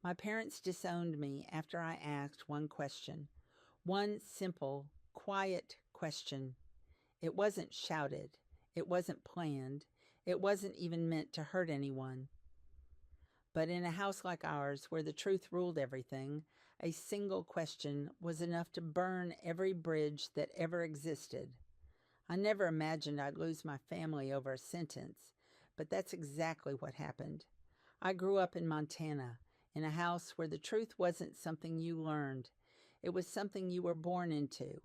My parents disowned me after I asked one question. One simple, quiet question. It wasn't shouted. It wasn't planned. It wasn't even meant to hurt anyone. But in a house like ours, where the truth ruled everything, a single question was enough to burn every bridge that ever existed. I never imagined I'd lose my family over a sentence, but that's exactly what happened. I grew up in Montana, in a house where the truth wasn't something you learned. It was something you were born into.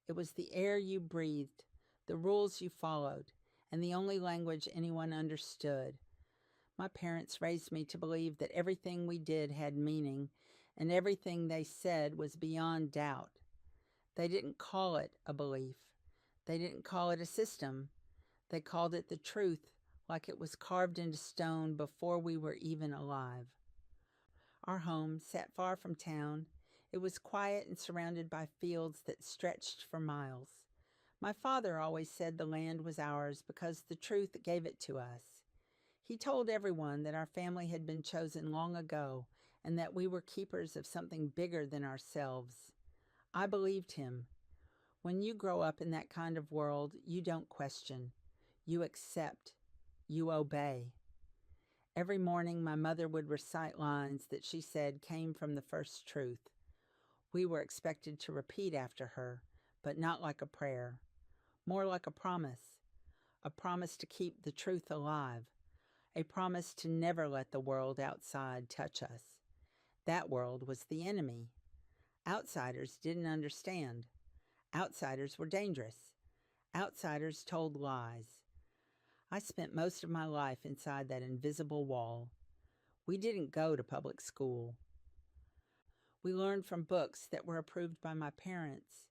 It was the air you breathed, the rules you followed, and the only language anyone understood. My parents raised me to believe that everything we did had meaning, and everything they said was beyond doubt. They didn't call it a belief. They didn't call it a system. They called it the truth, like it was carved into stone before we were even alive. Our home sat far from town. It was quiet and surrounded by fields that stretched for miles. My father always said the land was ours because the truth gave it to us. He told everyone that our family had been chosen long ago and that we were keepers of something bigger than ourselves. I believed him. When you grow up in that kind of world, you don't question. You accept. You obey. Every morning, my mother would recite lines that she said came from the first truth. We were expected to repeat after her, but not like a prayer. More like a promise to keep the truth alive. A promise to never let the world outside touch us. That world was the enemy. Outsiders didn't understand. Outsiders were dangerous. Outsiders told lies. I spent most of my life inside that invisible wall. We didn't go to public school. We learned from books that were approved by my parents.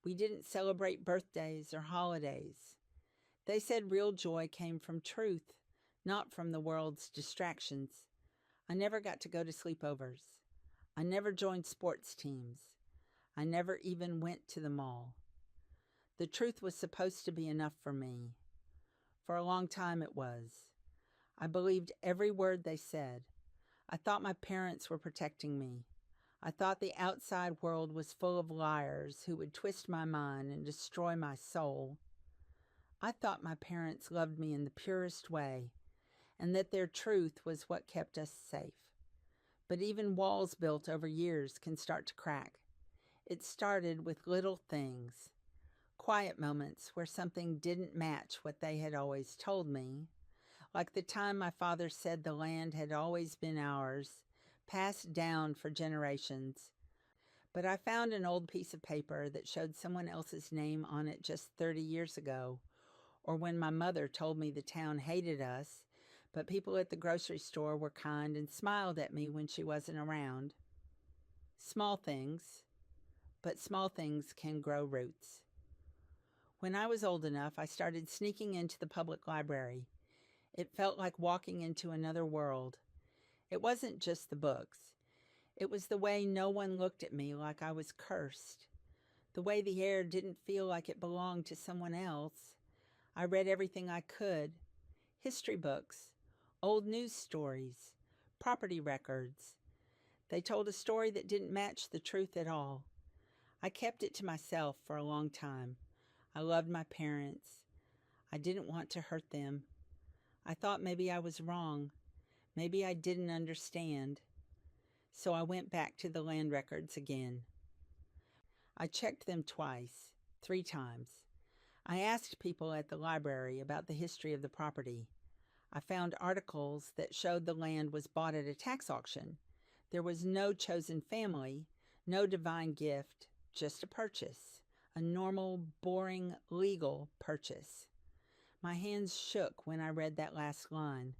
We didn't celebrate birthdays or holidays. They said real joy came from truth, not from the world's distractions. I never got to go to sleepovers. I never joined sports teams. I never even went to the mall. The truth was supposed to be enough for me. For a long time it was. I believed every word they said. I thought my parents were protecting me. I thought the outside world was full of liars who would twist my mind and destroy my soul. I thought my parents loved me in the purest way, and that their truth was what kept us safe. But even walls built over years can start to crack. It started with little things, quiet moments where something didn't match what they had always told me, like the time my father said the land had always been ours, passed down for generations. But I found an old piece of paper that showed someone else's name on it just 30 years ago, or when my mother told me the town hated us, but people at the grocery store were kind and smiled at me when she wasn't around. Small things, but small things can grow roots. When I was old enough, I started sneaking into the public library. It felt like walking into another world. It wasn't just the books. It was the way no one looked at me like I was cursed. The way the air didn't feel like it belonged to someone else. I read everything I could. History books, old news stories, property records. They told a story that didn't match the truth at all. I kept it to myself for a long time. I loved my parents. I didn't want to hurt them. I thought maybe I was wrong. Maybe I didn't understand. So I went back to the land records again. I checked them twice, 3 times. I asked people at the library about the history of the property. I found articles that showed the land was bought at a tax auction. There was no chosen family, no divine gift, just a purchase, a normal, boring, legal purchase. My hands shook when I read that last line.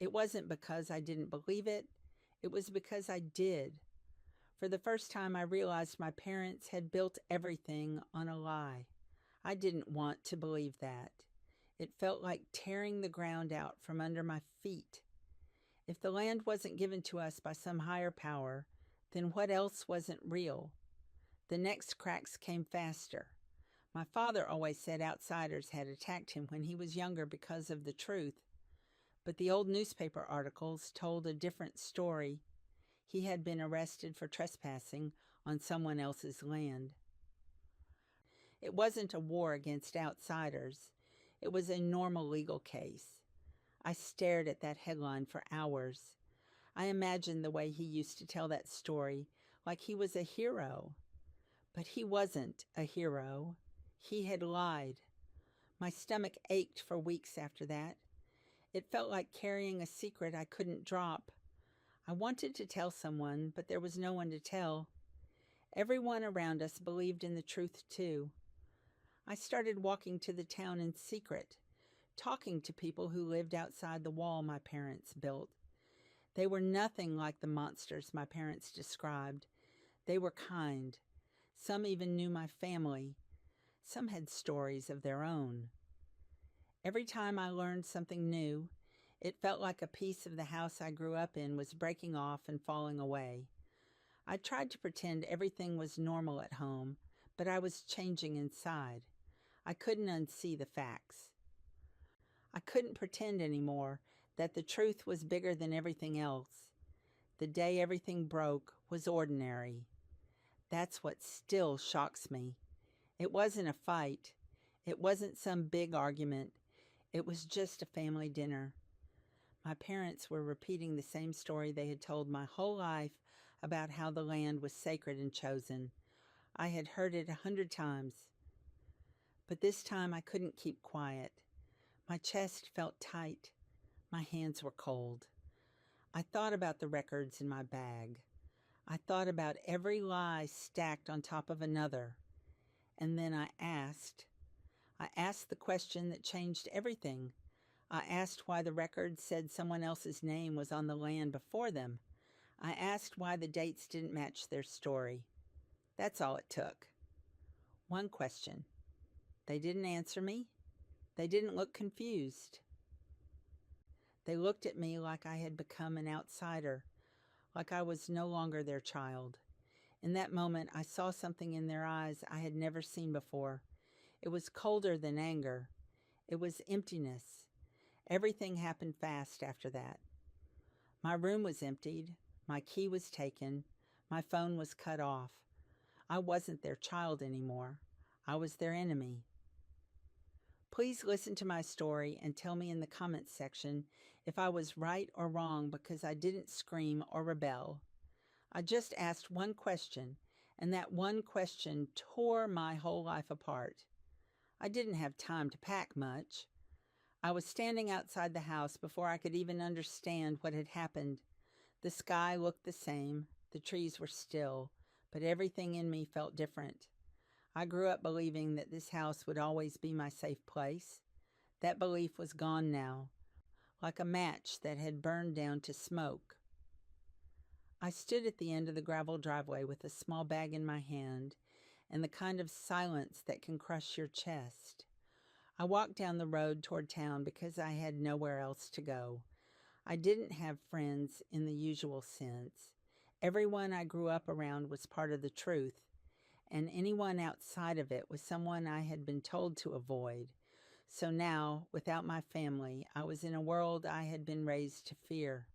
It wasn't because I didn't believe it. It was because I did. For the first time, I realized my parents had built everything on a lie. I didn't want to believe that. It felt like tearing the ground out from under my feet. If the land wasn't given to us by some higher power, then what else wasn't real? The next cracks came faster. My father always said outsiders had attacked him when he was younger because of the truth. But the old newspaper articles told a different story. He had been arrested for trespassing on someone else's land. It wasn't a war against outsiders. It was a normal legal case. I stared at that headline for hours. I imagined the way he used to tell that story, like he was a hero. But he wasn't a hero. He had lied. My stomach ached for weeks after that. It felt like carrying a secret I couldn't drop. I wanted to tell someone, but there was no one to tell. Everyone around us believed in the truth too. I started walking to the town in secret, talking to people who lived outside the wall my parents built. They were nothing like the monsters my parents described. They were kind. Some even knew my family. Some had stories of their own. Every time I learned something new, it felt like a piece of the house I grew up in was breaking off and falling away. I tried to pretend everything was normal at home, but I was changing inside. I couldn't unsee the facts. I couldn't pretend anymore that the truth was bigger than everything else. The day everything broke was ordinary. That's what still shocks me. It wasn't a fight. It wasn't some big argument. It was just a family dinner. My parents were repeating the same story they had told my whole life about how the land was sacred and chosen. I had heard it 100 times. But this time I couldn't keep quiet. My chest felt tight. My hands were cold. I thought about the records in my bag. I thought about every lie stacked on top of another. And then I asked the question that changed everything. I asked why the record said someone else's name was on the land before them. I asked why the dates didn't match their story. That's all it took. One question. They didn't answer me. They didn't look confused. They looked at me like I had become an outsider, like I was no longer their child. In that moment, I saw something in their eyes I had never seen before. It was colder than anger. It was emptiness. Everything happened fast after that. My room was emptied. My key was taken. My phone was cut off. I wasn't their child anymore. I was their enemy. Please listen to my story and tell me in the comments section if I was right or wrong because I didn't scream or rebel. I just asked one question, and that one question tore my whole life apart. I didn't have time to pack much. I was standing outside the house before I could even understand what had happened. The sky looked the same, the trees were still, but everything in me felt different. I grew up believing that this house would always be my safe place. That belief was gone now, like a match that had burned down to smoke. I stood at the end of the gravel driveway with a small bag in my hand and the kind of silence that can crush your chest. I walked down the road toward town because I had nowhere else to go. I didn't have friends in the usual sense. Everyone I grew up around was part of the truth, and anyone outside of it was someone I had been told to avoid. So now, without my family, I was in a world I had been raised to fear.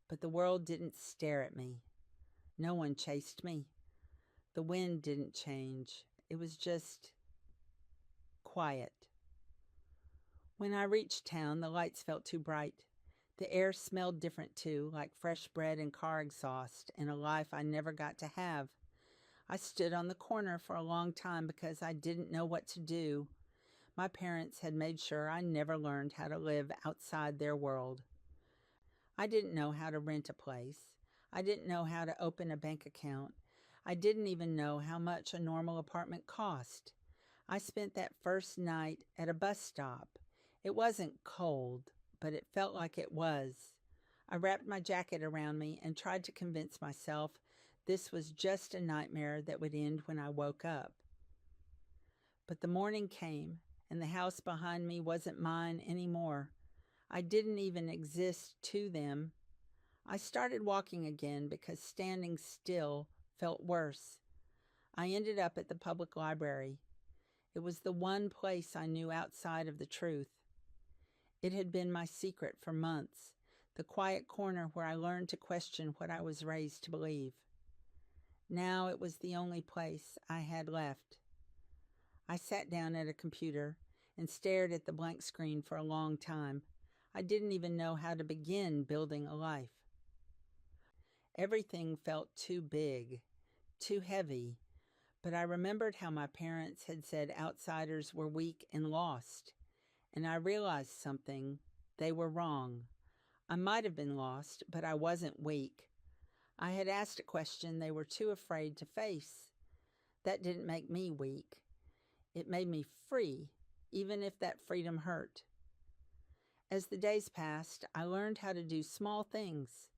But the world didn't stare at me. No one chased me. The wind didn't change. It was just quiet. When I reached town, the lights felt too bright. The air smelled different too, like fresh bread and car exhaust and a life I never got to have. I stood on the corner for a long time because I didn't know what to do. My parents had made sure I never learned how to live outside their world. I didn't know how to rent a place. I didn't know how to open a bank account. I didn't even know how much a normal apartment cost. I spent that first night at a bus stop. It wasn't cold, but it felt like it was. I wrapped my jacket around me and tried to convince myself this was just a nightmare that would end when I woke up. But the morning came, and the house behind me wasn't mine anymore. I didn't even exist to them. I started walking again because standing still felt worse. I ended up at the public library. It was the one place I knew outside of the truth. It had been my secret for months, the quiet corner where I learned to question what I was raised to believe. Now it was the only place I had left. I sat down at a computer and stared at the blank screen for a long time. I didn't even know how to begin building a life. Everything felt too big, too heavy, but I remembered how my parents had said outsiders were weak and lost, and I realized something. They were wrong. I might have been lost, but I wasn't weak. I had asked a question they were too afraid to face. That didn't make me weak. It made me free, even if that freedom hurt. As the days passed, I learned how to do small things.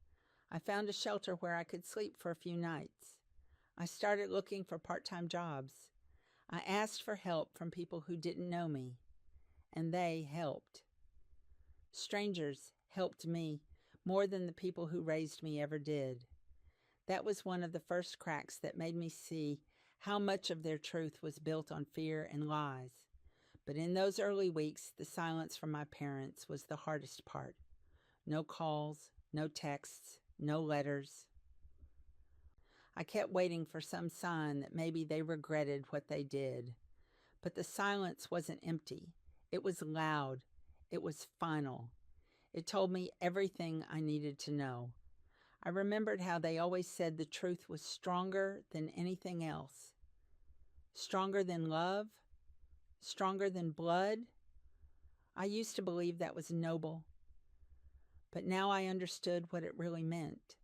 I found a shelter where I could sleep for a few nights. I started looking for part-time jobs. I asked for help from people who didn't know me, and they helped. Strangers helped me more than the people who raised me ever did. That was one of the first cracks that made me see how much of their truth was built on fear and lies. But in those early weeks, the silence from my parents was the hardest part. No calls, no texts, no letters. I kept waiting for some sign that maybe they regretted what they did. But the silence wasn't empty. It was loud. It was final. It told me everything I needed to know. I remembered how they always said the truth was stronger than anything else. Stronger than love? Stronger than blood? I used to believe that was noble. But now I understood what it really meant.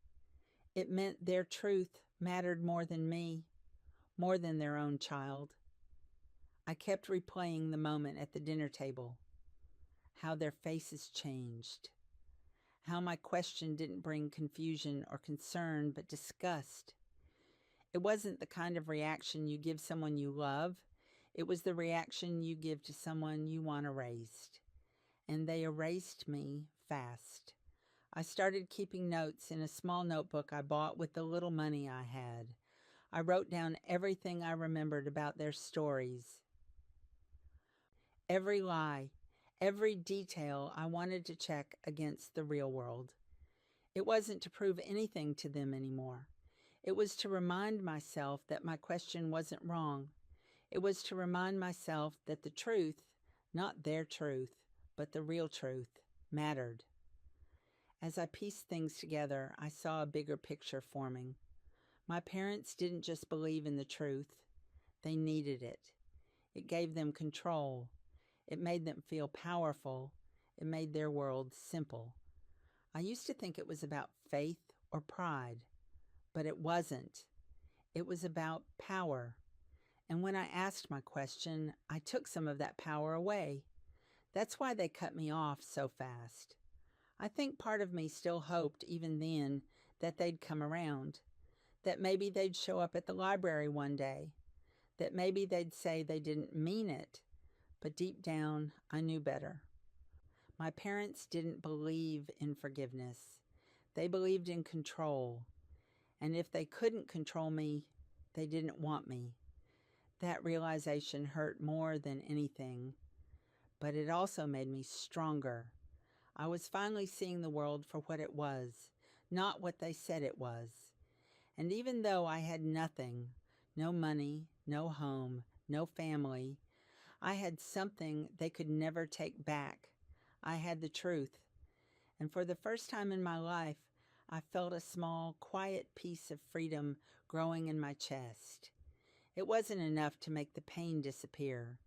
It meant their truth mattered more than me, more than their own child. I kept replaying the moment at the dinner table, how their faces changed, how my question didn't bring confusion or concern, but disgust. It wasn't the kind of reaction you give someone you love. It was the reaction you give to someone you want erased. And they erased me fast. I started keeping notes in a small notebook I bought with the little money I had. I wrote down everything I remembered about their stories. Every lie, every detail I wanted to check against the real world. It wasn't to prove anything to them anymore. It was to remind myself that my question wasn't wrong. It was to remind myself that the truth, not their truth, but the real truth, mattered. As I pieced things together, I saw a bigger picture forming. My parents didn't just believe in the truth. They needed it. It gave them control. It made them feel powerful. It made their world simple. I used to think it was about faith or pride, but it wasn't. It was about power. And when I asked my question, I took some of that power away. That's why they cut me off so fast. I think part of me still hoped, even then, that they'd come around, that maybe they'd show up at the library one day, that maybe they'd say they didn't mean it, but deep down, I knew better. My parents didn't believe in forgiveness. They believed in control, and if they couldn't control me, they didn't want me. That realization hurt more than anything, but it also made me stronger. I was finally seeing the world for what it was, not what they said it was. And even though I had nothing, no money, no home, no family, I had something they could never take back. I had the truth. And for the first time in my life, I felt a small, quiet piece of freedom growing in my chest. It wasn't enough to make the pain disappear,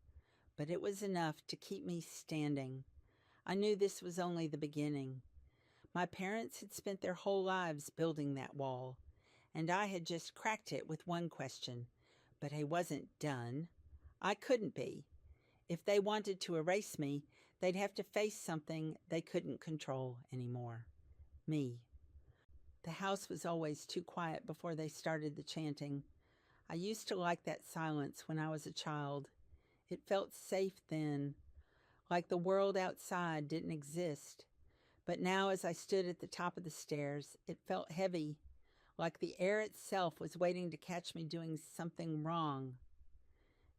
but it was enough to keep me standing. I knew this was only the beginning. My parents had spent their whole lives building that wall, and I had just cracked it with one question, but I wasn't done. I couldn't be. If they wanted to erase me, they'd have to face something they couldn't control anymore. Me. The house was always too quiet before they started the chanting. I used to like that silence when I was a child. It felt safe then, like the world outside didn't exist. But now as I stood at the top of the stairs, it felt heavy, like the air itself was waiting to catch me doing something wrong.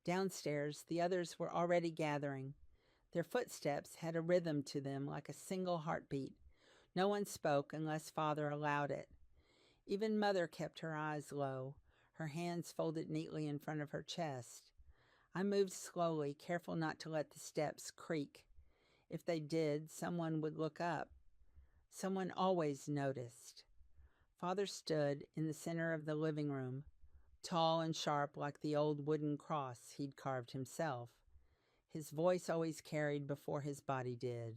Downstairs, the others were already gathering. Their footsteps had a rhythm to them like a single heartbeat, No one spoke unless Father allowed it. Even Mother kept her eyes low, her hands folded neatly in front of her chest. I moved slowly, careful not to let the steps creak. If they did, someone would look up. Someone always noticed. Father stood in the center of the living room, tall and sharp like the old wooden cross he'd carved himself. His voice always carried before his body did.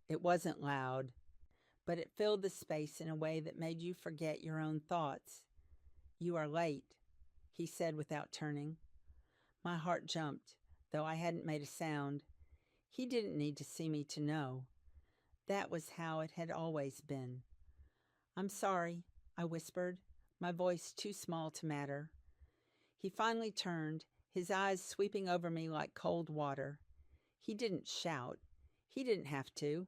It wasn't loud, but it filled the space in a way that made you forget your own thoughts. "You are late," he said without turning. My heart jumped, though I hadn't made a sound. He didn't need to see me to know. That was how it had always been. "I'm sorry," I whispered, my voice too small to matter. He finally turned, his eyes sweeping over me like cold water. He didn't shout. He didn't have to.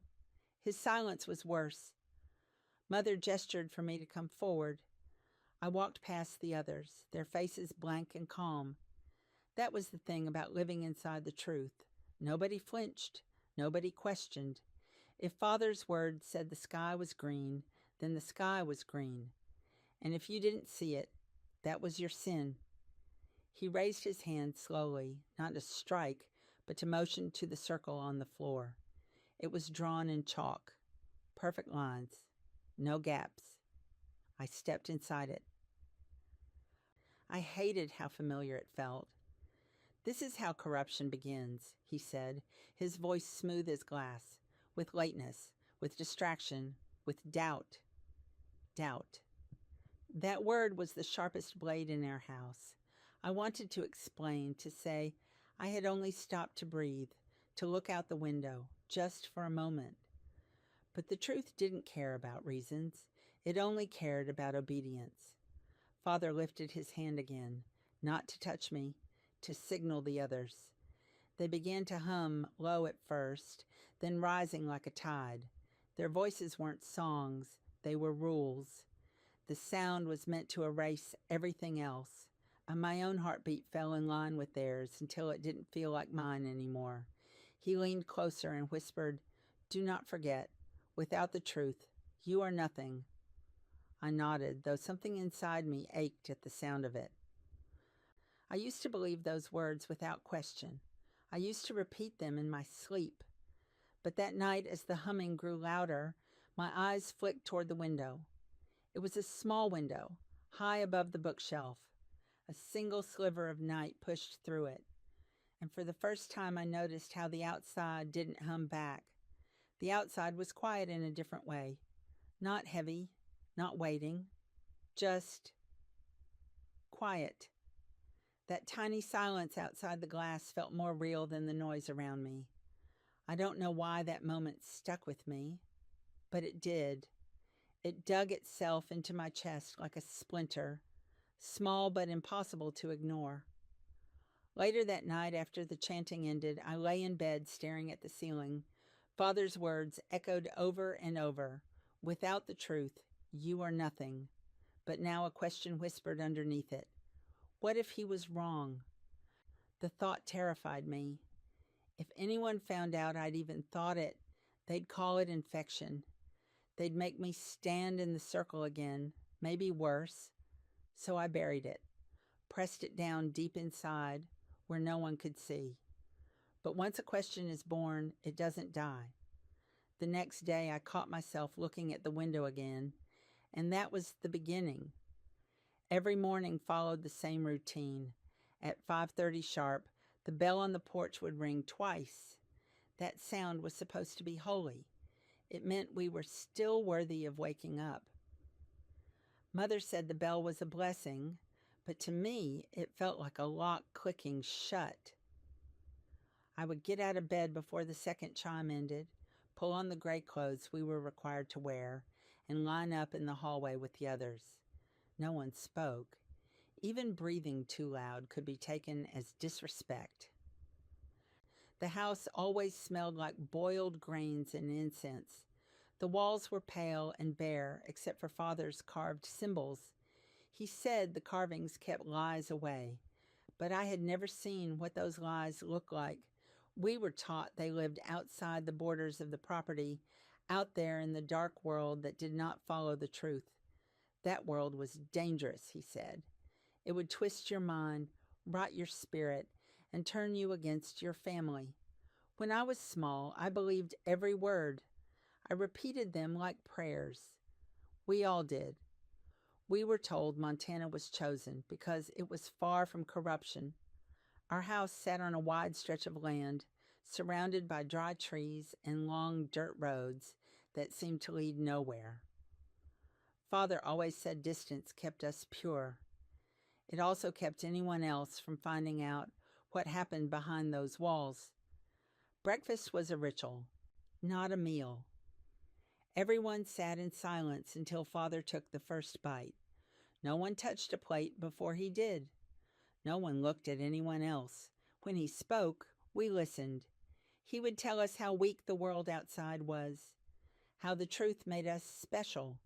His silence was worse. Mother gestured for me to come forward. I walked past the others, their faces blank and calm. That was the thing about living inside the truth. Nobody flinched. Nobody questioned. If Father's word said the sky was green, then the sky was green. And if you didn't see it, that was your sin. He raised his hand slowly, not to strike, but to motion to the circle on the floor. It was drawn in chalk. Perfect lines. No gaps. I stepped inside it. I hated how familiar it felt. "This is how corruption begins," he said, his voice smooth as glass, with lateness, with distraction, with doubt. Doubt. That word was the sharpest blade in our house. I wanted to explain, to say I had only stopped to breathe, to look out the window, just for a moment. But the truth didn't care about reasons. It only cared about obedience. Father lifted his hand again, not to touch me, to signal the others. They began to hum, low at first, then rising like a tide. Their voices weren't songs, they were rules. The sound was meant to erase everything else, and my own heartbeat fell in line with theirs until it didn't feel like mine anymore. He leaned closer and whispered, "Do not forget, without the truth, you are nothing." I nodded, though something inside me ached at the sound of it. I used to believe those words without question. I used to repeat them in my sleep. But that night, as the humming grew louder, my eyes flicked toward the window. It was a small window, high above the bookshelf. A single sliver of night pushed through it. And for the first time, I noticed how the outside didn't hum back. The outside was quiet in a different way. Not heavy, not waiting, just quiet. That tiny silence outside the glass felt more real than the noise around me. I don't know why that moment stuck with me, but it did. It dug itself into my chest like a splinter, small but impossible to ignore. Later that night, after the chanting ended, I lay in bed staring at the ceiling. Father's words echoed over and over. "Without the truth, you are nothing." But now a question whispered underneath it. What if he was wrong? The thought terrified me. If anyone found out I'd even thought it, they'd call it infection. They'd make me stand in the circle again, maybe worse. So I buried it, pressed it down deep inside where no one could see. But once a question is born, it doesn't die. The next day I caught myself looking at the window again, and that was the beginning. Every morning followed the same routine. At 5:30 sharp, the bell on the porch would ring twice. That sound was supposed to be holy. It meant we were still worthy of waking up. Mother said the bell was a blessing, but to me it felt like a lock clicking shut. I would get out of bed before the second chime ended, pull on the gray clothes we were required to wear, and line up in the hallway with the others. No one spoke. Even breathing too loud could be taken as disrespect. The house always smelled like boiled grains and incense. The walls were pale and bare, except for Father's carved symbols. He said the carvings kept lies away, but I had never seen what those lies looked like. We were taught they lived outside the borders of the property, out there in the dark world that did not follow the truth. That world was dangerous, he said. It would twist your mind, rot your spirit, and turn you against your family. When I was small, I believed every word. I repeated them like prayers. We all did. We were told Montana was chosen because it was far from corruption. Our house sat on a wide stretch of land, surrounded by dry trees and long dirt roads that seemed to lead nowhere. Father always said distance kept us pure. It also kept anyone else from finding out what happened behind those walls. Breakfast was a ritual, not a meal. Everyone sat in silence until Father took the first bite. No one touched a plate before he did. No one looked at anyone else. When he spoke, we listened. He would tell us how weak the world outside was, how the truth made us special,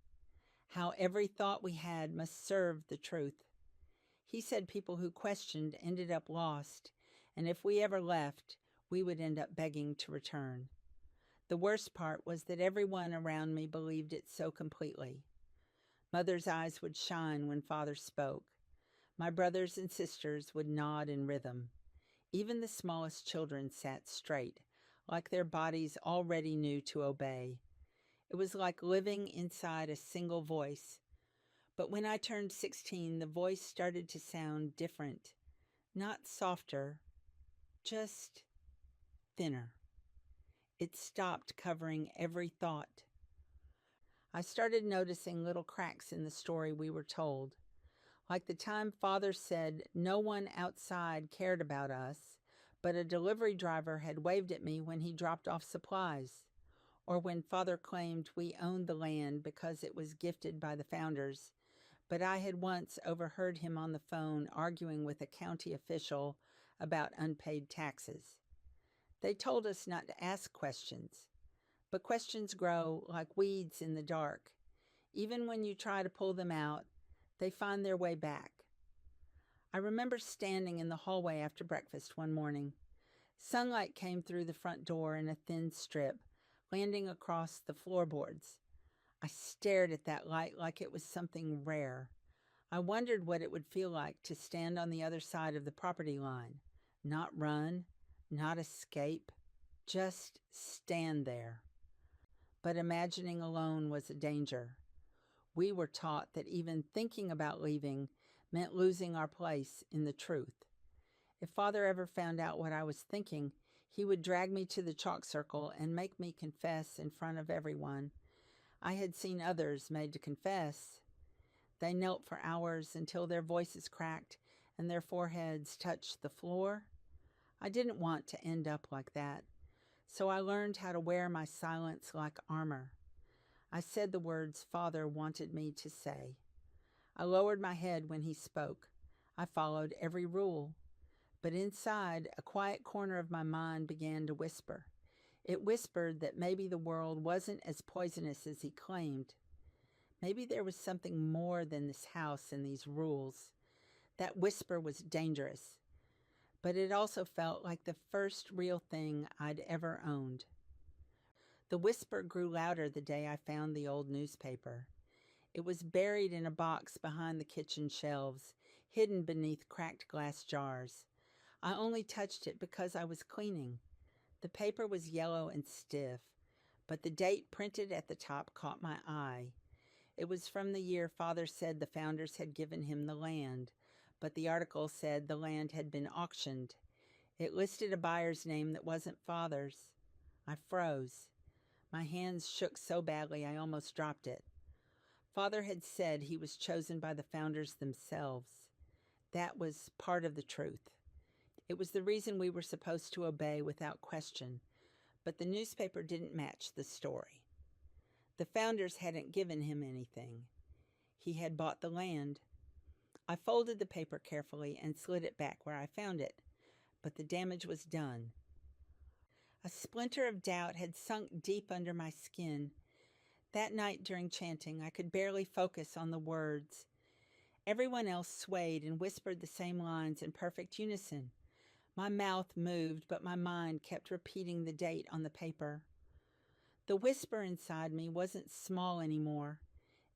how every thought we had must serve the truth. He said people who questioned ended up lost, and if we ever left, we would end up begging to return. The worst part was that everyone around me believed it so completely. Mother's eyes would shine when Father spoke. My brothers and sisters would nod in rhythm. Even the smallest children sat straight, like their bodies already knew to obey. It was like living inside a single voice. But when I turned 16, the voice started to sound different. Not softer, just thinner. It stopped covering every thought. I started noticing little cracks in the story we were told. Like the time Father said no one outside cared about us, but a delivery driver had waved at me when he dropped off supplies. Or when Father claimed we owned the land because it was gifted by the founders, but I had once overheard him on the phone arguing with a county official about unpaid taxes. They told us not to ask questions, but questions grow like weeds in the dark. Even when you try to pull them out, they find their way back. I remember standing in the hallway after breakfast one morning. Sunlight came through the front door in a thin strip, landing across the floorboards. I stared at that light like it was something rare. I wondered what it would feel like to stand on the other side of the property line. Not run, not escape, just stand there. But imagining alone was a danger. We were taught that even thinking about leaving meant losing our place in the truth. If Father ever found out what I was thinking, he would drag me to the chalk circle and make me confess in front of everyone. I had seen others made to confess. They knelt for hours until their voices cracked and their foreheads touched the floor. I didn't want to end up like that, so I learned how to wear my silence like armor. I said the words Father wanted me to say. I lowered my head when he spoke. I followed every rule. But inside, a quiet corner of my mind began to whisper. It whispered that maybe the world wasn't as poisonous as he claimed. Maybe there was something more than this house and these rules. That whisper was dangerous, but it also felt like the first real thing I'd ever owned. The whisper grew louder the day I found the old newspaper. It was buried in a box behind the kitchen shelves, hidden beneath cracked glass jars. I only touched it because I was cleaning. The paper was yellow and stiff, but the date printed at the top caught my eye. It was from the year Father said the founders had given him the land, but the article said the land had been auctioned. It listed a buyer's name that wasn't Father's. I froze. My hands shook so badly I almost dropped it. Father had said he was chosen by the founders themselves. That was part of the truth. It was the reason we were supposed to obey without question, but the newspaper didn't match the story. The founders hadn't given him anything. He had bought the land. I folded the paper carefully and slid it back where I found it, but the damage was done. A splinter of doubt had sunk deep under my skin. That night during chanting, I could barely focus on the words. Everyone else swayed and whispered the same lines in perfect unison. My mouth moved, but my mind kept repeating the date on the paper. The whisper inside me wasn't small anymore.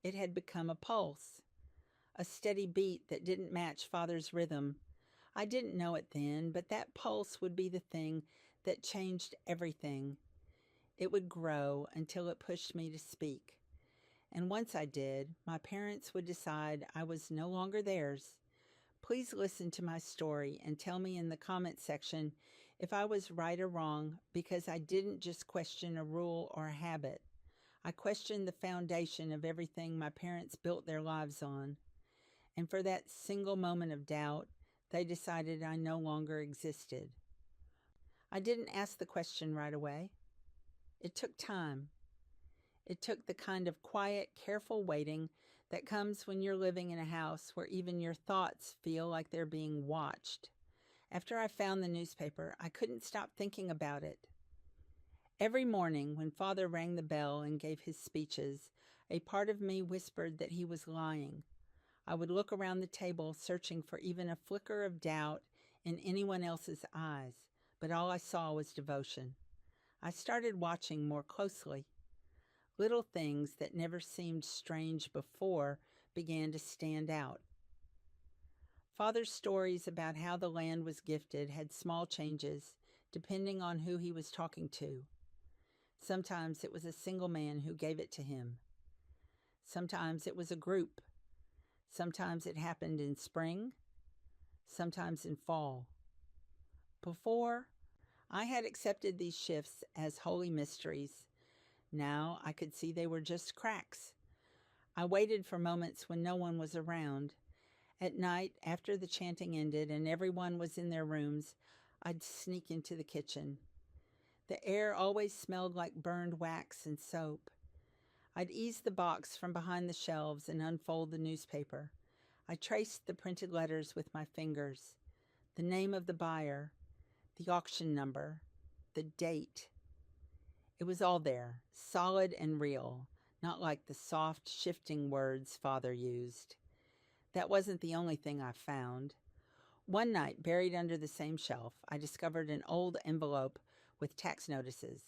It had become a pulse, a steady beat that didn't match Father's rhythm. I didn't know it then, but that pulse would be the thing that changed everything. It would grow until it pushed me to speak. And once I did, my parents would decide I was no longer theirs. Please listen to my story and tell me in the comment section if I was right or wrong, because I didn't just question a rule or a habit. I questioned the foundation of everything my parents built their lives on. And for that single moment of doubt, they decided I no longer existed. I didn't ask the question right away. It took time. It took the kind of quiet, careful waiting that comes when you're living in a house where even your thoughts feel like they're being watched. After I found the newspaper, I couldn't stop thinking about it. Every morning when Father rang the bell and gave his speeches, a part of me whispered that he was lying. I would look around the table searching for even a flicker of doubt in anyone else's eyes, but all I saw was devotion. I started watching more closely. Little things that never seemed strange before began to stand out. Father's stories about how the land was gifted had small changes depending on who he was talking to. Sometimes it was a single man who gave it to him. Sometimes it was a group. Sometimes it happened in spring, sometimes in fall. Before, I had accepted these shifts as holy mysteries. Now I could see they were just cracks. I waited for moments when no one was around. At night, after the chanting ended and everyone was in their rooms, I'd sneak into the kitchen. The air always smelled like burned wax and soap. I'd ease the box from behind the shelves and unfold the newspaper. I traced the printed letters with my fingers. The name of the buyer, the auction number, the date. It was all there, solid and real, not like the soft, shifting words Father used. That wasn't the only thing I found. One night, buried under the same shelf, I discovered an old envelope with tax notices.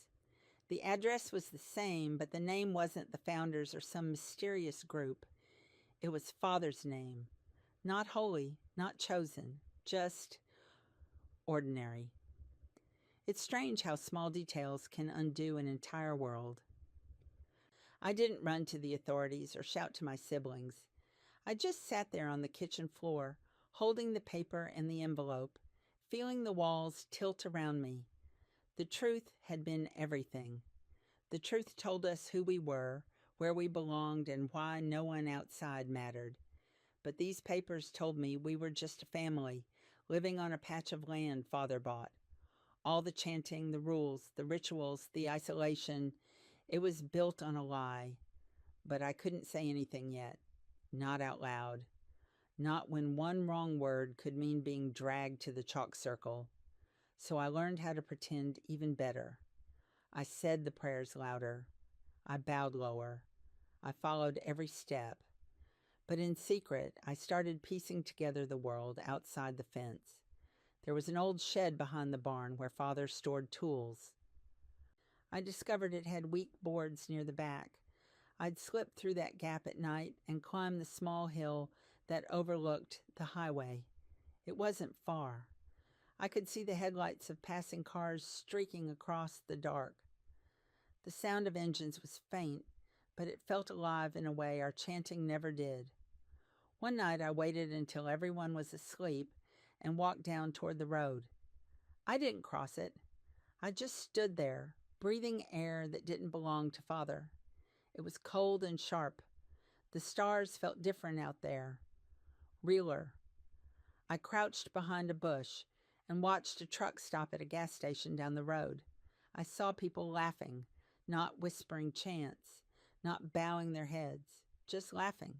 The address was the same, but the name wasn't the founders or some mysterious group. It was Father's name. Not holy, not chosen, just ordinary. It's strange how small details can undo an entire world. I didn't run to the authorities or shout to my siblings. I just sat there on the kitchen floor, holding the paper and the envelope, feeling the walls tilt around me. The truth had been everything. The truth told us who we were, where we belonged, and why no one outside mattered. But these papers told me we were just a family, living on a patch of land Father bought. All the chanting, the rules, the rituals, the isolation, it was built on a lie. But I couldn't say anything yet, not out loud. Not when one wrong word could mean being dragged to the chalk circle. So I learned how to pretend even better. I said the prayers louder. I bowed lower. I followed every step. But in secret, I started piecing together the world outside the fence. There was an old shed behind the barn where Father stored tools. I discovered it had weak boards near the back. I'd slip through that gap at night and climb the small hill that overlooked the highway. It wasn't far. I could see the headlights of passing cars streaking across the dark. The sound of engines was faint, but it felt alive in a way our chanting never did. One night I waited until everyone was asleep and walked down toward the road. I didn't cross it. I just stood there, breathing air that didn't belong to Father. It was cold and sharp. The stars felt different out there, realer. I crouched behind a bush and watched a truck stop at a gas station down the road. I saw people laughing, not whispering chants, not bowing their heads, just laughing.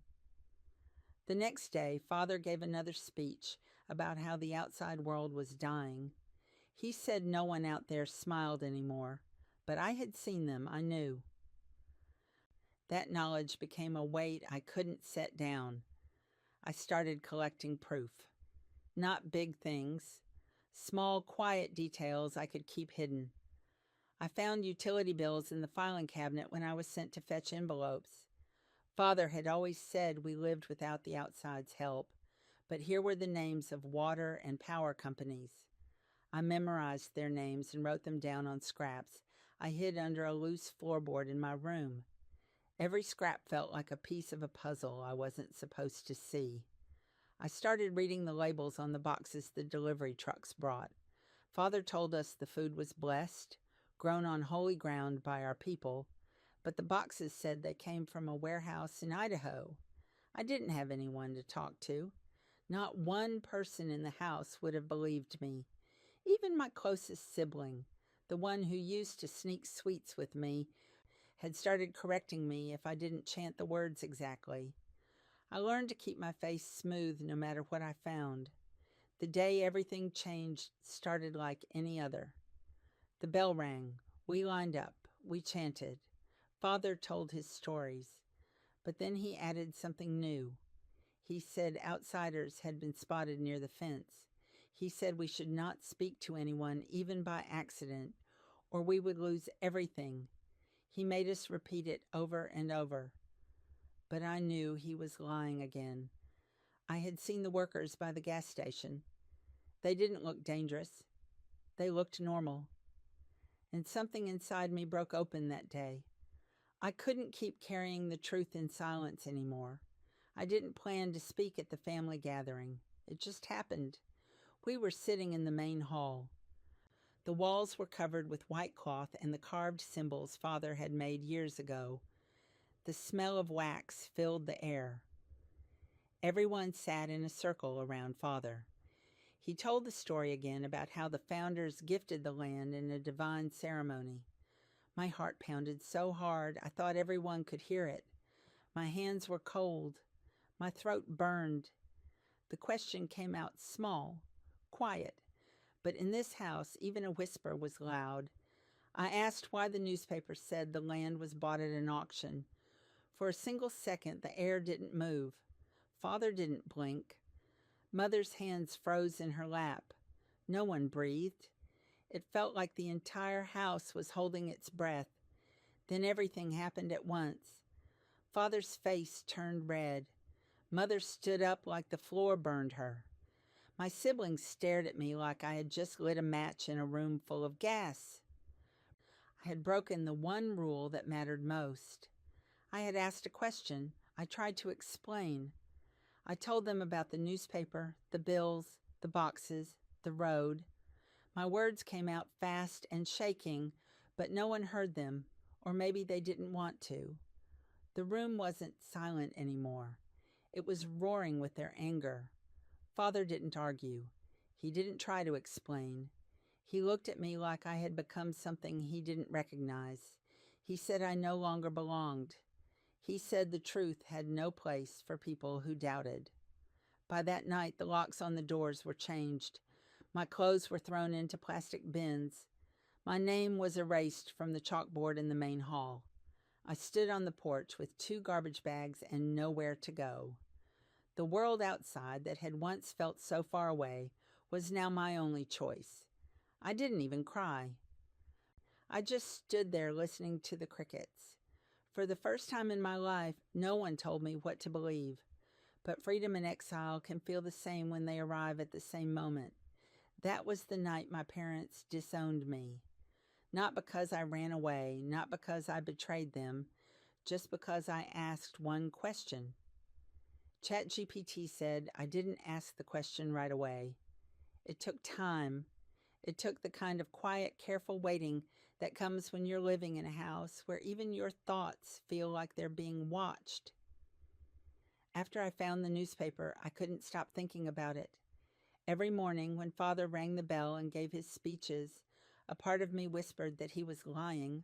The next day, Father gave another speech about how the outside world was dying. He said no one out there smiled anymore, but I had seen them, I knew. That knowledge became a weight I couldn't set down. I started collecting proof. Not big things, small, quiet details I could keep hidden. I found utility bills in the filing cabinet when I was sent to fetch envelopes. Father had always said we lived without the outside's help, but here were the names of water and power companies. I memorized their names and wrote them down on scraps I hid under a loose floorboard in my room. Every scrap felt like a piece of a puzzle I wasn't supposed to see. I started reading the labels on the boxes the delivery trucks brought. Father told us the food was blessed, grown on holy ground by our people, but the boxes said they came from a warehouse in Idaho. I didn't have anyone to talk to. Not one person in the house would have believed me. Even my closest sibling, the one who used to sneak sweets with me, had started correcting me if I didn't chant the words exactly. I learned to keep my face smooth no matter what I found. The day everything changed started like any other. The bell rang. We lined up. We chanted. Father told his stories. But then he added something new. He said outsiders had been spotted near the fence. He said we should not speak to anyone, even by accident, or we would lose everything. He made us repeat it over and over. But I knew he was lying again. I had seen the workers by the gas station. They didn't look dangerous. They looked normal. And something inside me broke open that day. I couldn't keep carrying the truth in silence anymore. I didn't plan to speak at the family gathering. It just happened. We were sitting in the main hall. The walls were covered with white cloth and the carved symbols Father had made years ago. The smell of wax filled the air. Everyone sat in a circle around Father. He told the story again about how the founders gifted the land in a divine ceremony. My heart pounded so hard I thought everyone could hear it. My hands were cold. My throat burned. The question came out small, quiet, but in this house even a whisper was loud. I asked why the newspaper said the land was bought at an auction. For a single second the air didn't move. Father didn't blink. Mother's hands froze in her lap. No one breathed. It felt like the entire house was holding its breath. Then everything happened at once. Father's face turned red. Mother stood up like the floor burned her. My siblings stared at me like I had just lit a match in a room full of gas. I had broken the one rule that mattered most. I had asked a question. I tried to explain. I told them about the newspaper, the bills, the boxes, the road. My words came out fast and shaking, but no one heard them, or maybe they didn't want to. The room wasn't silent anymore. It was roaring with their anger. Father didn't argue. He didn't try to explain. He looked at me like I had become something he didn't recognize. He said I no longer belonged. He said the truth had no place for people who doubted. By that night, the locks on the doors were changed. My clothes were thrown into plastic bins. My name was erased from the chalkboard in the main hall. I stood on the porch with 2 garbage bags and nowhere to go. The world outside that had once felt so far away was now my only choice. I didn't even cry. I just stood there listening to the crickets. For the first time in my life, no one told me what to believe. But freedom and exile can feel the same when they arrive at the same moment. That was the night my parents disowned me. Not because I ran away, not because I betrayed them, just because I asked one question. ChatGPT said I didn't ask the question right away. It took time. It took the kind of quiet, careful waiting that comes when you're living in a house where even your thoughts feel like they're being watched. After I found the newspaper, I couldn't stop thinking about it. Every morning when Father rang the bell and gave his speeches, a part of me whispered that he was lying.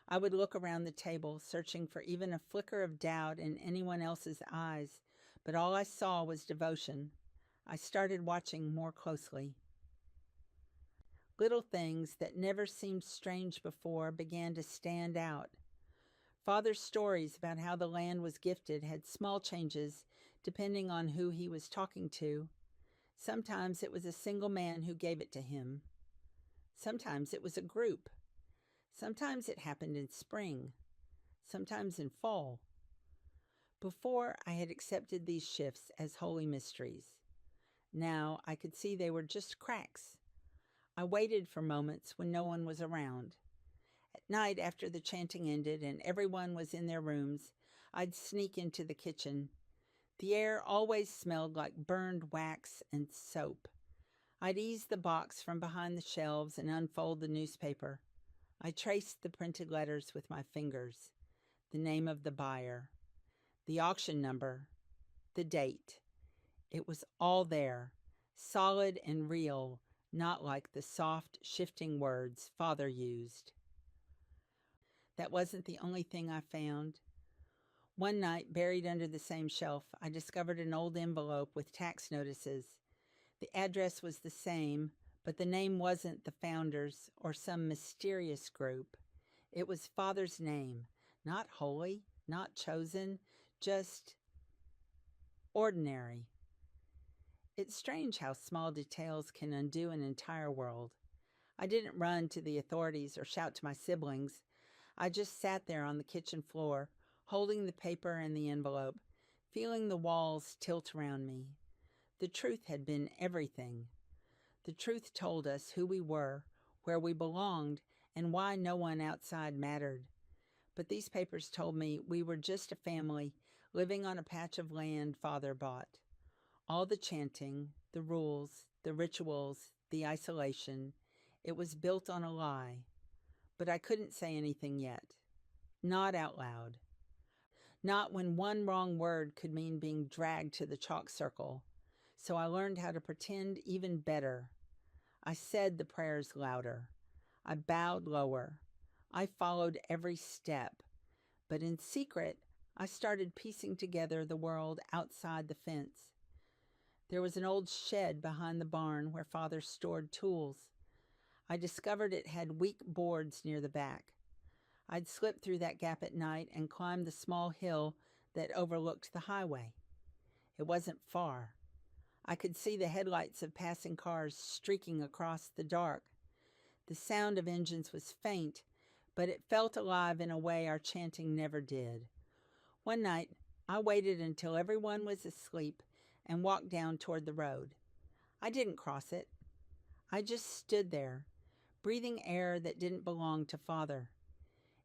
I would look around the table, searching for even a flicker of doubt in anyone else's eyes, but all I saw was devotion. I started watching more closely. Little things that never seemed strange before began to stand out. Father's stories about how the land was gifted had small changes depending on who he was talking to. Sometimes it was a single man who gave it to him. Sometimes it was a group. Sometimes it happened in spring, sometimes in fall. Before, I had accepted these shifts as holy mysteries. Now I could see they were just cracks. I waited for moments when no one was around. At night, after the chanting ended and everyone was in their rooms, I'd sneak into the kitchen. The air always smelled like burned wax and soap. I'd ease the box from behind the shelves and unfold the newspaper. I traced the printed letters with my fingers. The name of the buyer, the auction number, the date. It was all there, solid and real, not like the soft, shifting words Father used. That wasn't the only thing I found. One night, buried under the same shelf, I discovered an old envelope with tax notices. The address was the same, but the name wasn't the founders or some mysterious group. It was Father's name, not holy, not chosen, just ordinary. It's strange how small details can undo an entire world. I didn't run to the authorities or shout to my siblings. I just sat there on the kitchen floor, holding the paper and the envelope, feeling the walls tilt around me. The truth had been everything. The truth told us who we were, where we belonged, and why no one outside mattered. But these papers told me we were just a family living on a patch of land Father bought. All the chanting, the rules, the rituals, the isolation, it was built on a lie. But I couldn't say anything yet. Not out loud. Not when one wrong word could mean being dragged to the chalk circle. So I learned how to pretend even better. I said the prayers louder. I bowed lower. I followed every step. But in secret, I started piecing together the world outside the fence. There was an old shed behind the barn where Father stored tools. I discovered it had weak boards near the back. I'd slip through that gap at night and climb the small hill that overlooked the highway. It wasn't far. I could see the headlights of passing cars streaking across the dark. The sound of engines was faint, but it felt alive in a way our chanting never did. One night, I waited until everyone was asleep and walked down toward the road. I didn't cross it. I just stood there, breathing air that didn't belong to Father.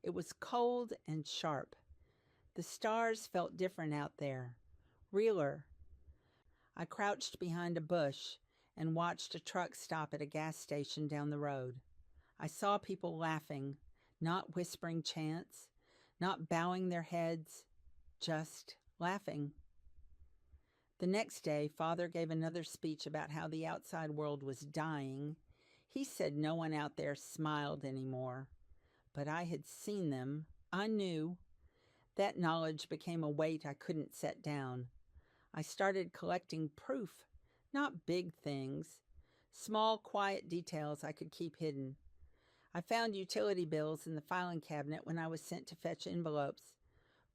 It was cold and sharp. The stars felt different out there, realer. I crouched behind a bush and watched a truck stop at a gas station down the road. I saw people laughing, not whispering chants, not bowing their heads, just laughing. The next day, Father gave another speech about how the outside world was dying. He said no one out there smiled anymore. But I had seen them. I knew. That knowledge became a weight I couldn't set down. I started collecting proof, not big things, small, quiet details I could keep hidden. I found utility bills in the filing cabinet when I was sent to fetch envelopes.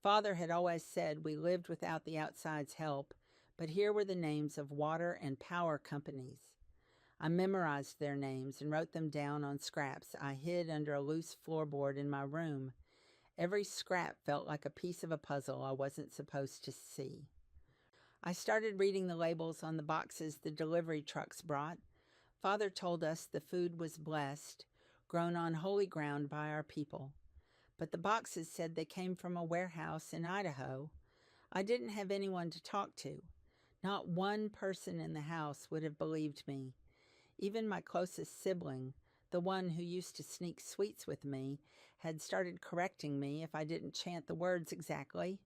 Father had always said we lived without the outside's help, but here were the names of water and power companies. I memorized their names and wrote them down on scraps I hid under a loose floorboard in my room. Every scrap felt like a piece of a puzzle I wasn't supposed to see. I started reading the labels on the boxes the delivery trucks brought. Father told us the food was blessed, grown on holy ground by our people. But the boxes said they came from a warehouse in Idaho. I didn't have anyone to talk to. Not one person in the house would have believed me. Even my closest sibling, the one who used to sneak sweets with me, had started correcting me if I didn't chant the words exactly.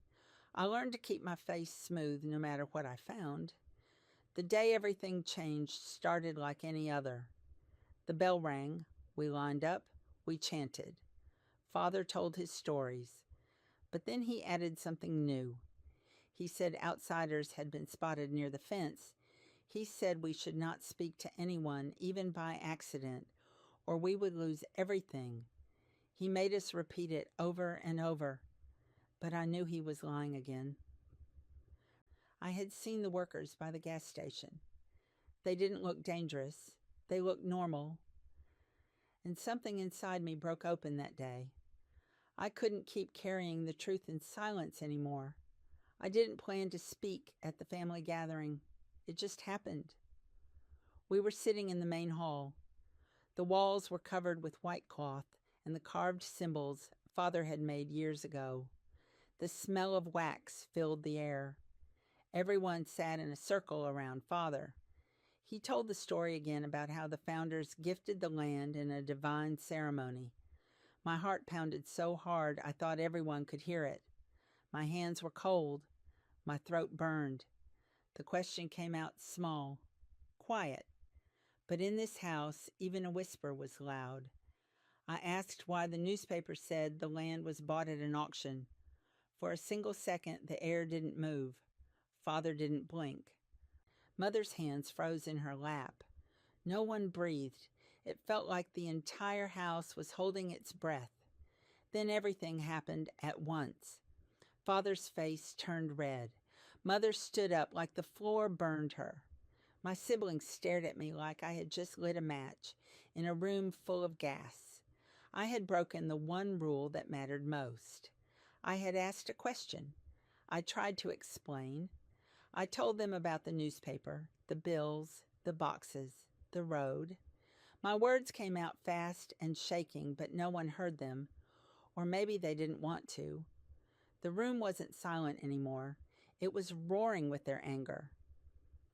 I learned to keep my face smooth no matter what I found. The day everything changed started like any other. The bell rang. We lined up. We chanted. Father told his stories. But then he added something new. He said outsiders had been spotted near the fence. He said we should not speak to anyone, even by accident, or we would lose everything. He made us repeat it over and over. But I knew he was lying again. I had seen the workers by the gas station. They didn't look dangerous. They looked normal. and something inside me broke open that day. I couldn't keep carrying the truth in silence anymore. I didn't plan to speak at the family gathering. It just happened. We were sitting in the main hall. The walls were covered with white cloth and the carved symbols Father had made years ago. The smell of wax filled the air. Everyone sat in a circle around Father. He told the story again about how the founders gifted the land in a divine ceremony. My heart pounded so hard I thought everyone could hear it. My hands were cold. My throat burned. The question came out small, quiet. But in this house, even a whisper was loud. I asked why the newspaper said the land was bought at an auction. For a single second, the air didn't move. Father didn't blink. Mother's hands froze in her lap. No one breathed. It felt like the entire house was holding its breath. Then everything happened at once. Father's face turned red. Mother stood up like the floor burned her. My siblings stared at me like I had just lit a match in a room full of gas. I had broken the one rule that mattered most. I had asked a question. I tried to explain. I told them about the newspaper, the bills, the boxes, the road. My words came out fast and shaking, but no one heard them. Or maybe they didn't want to. The room wasn't silent anymore. It was roaring with their anger.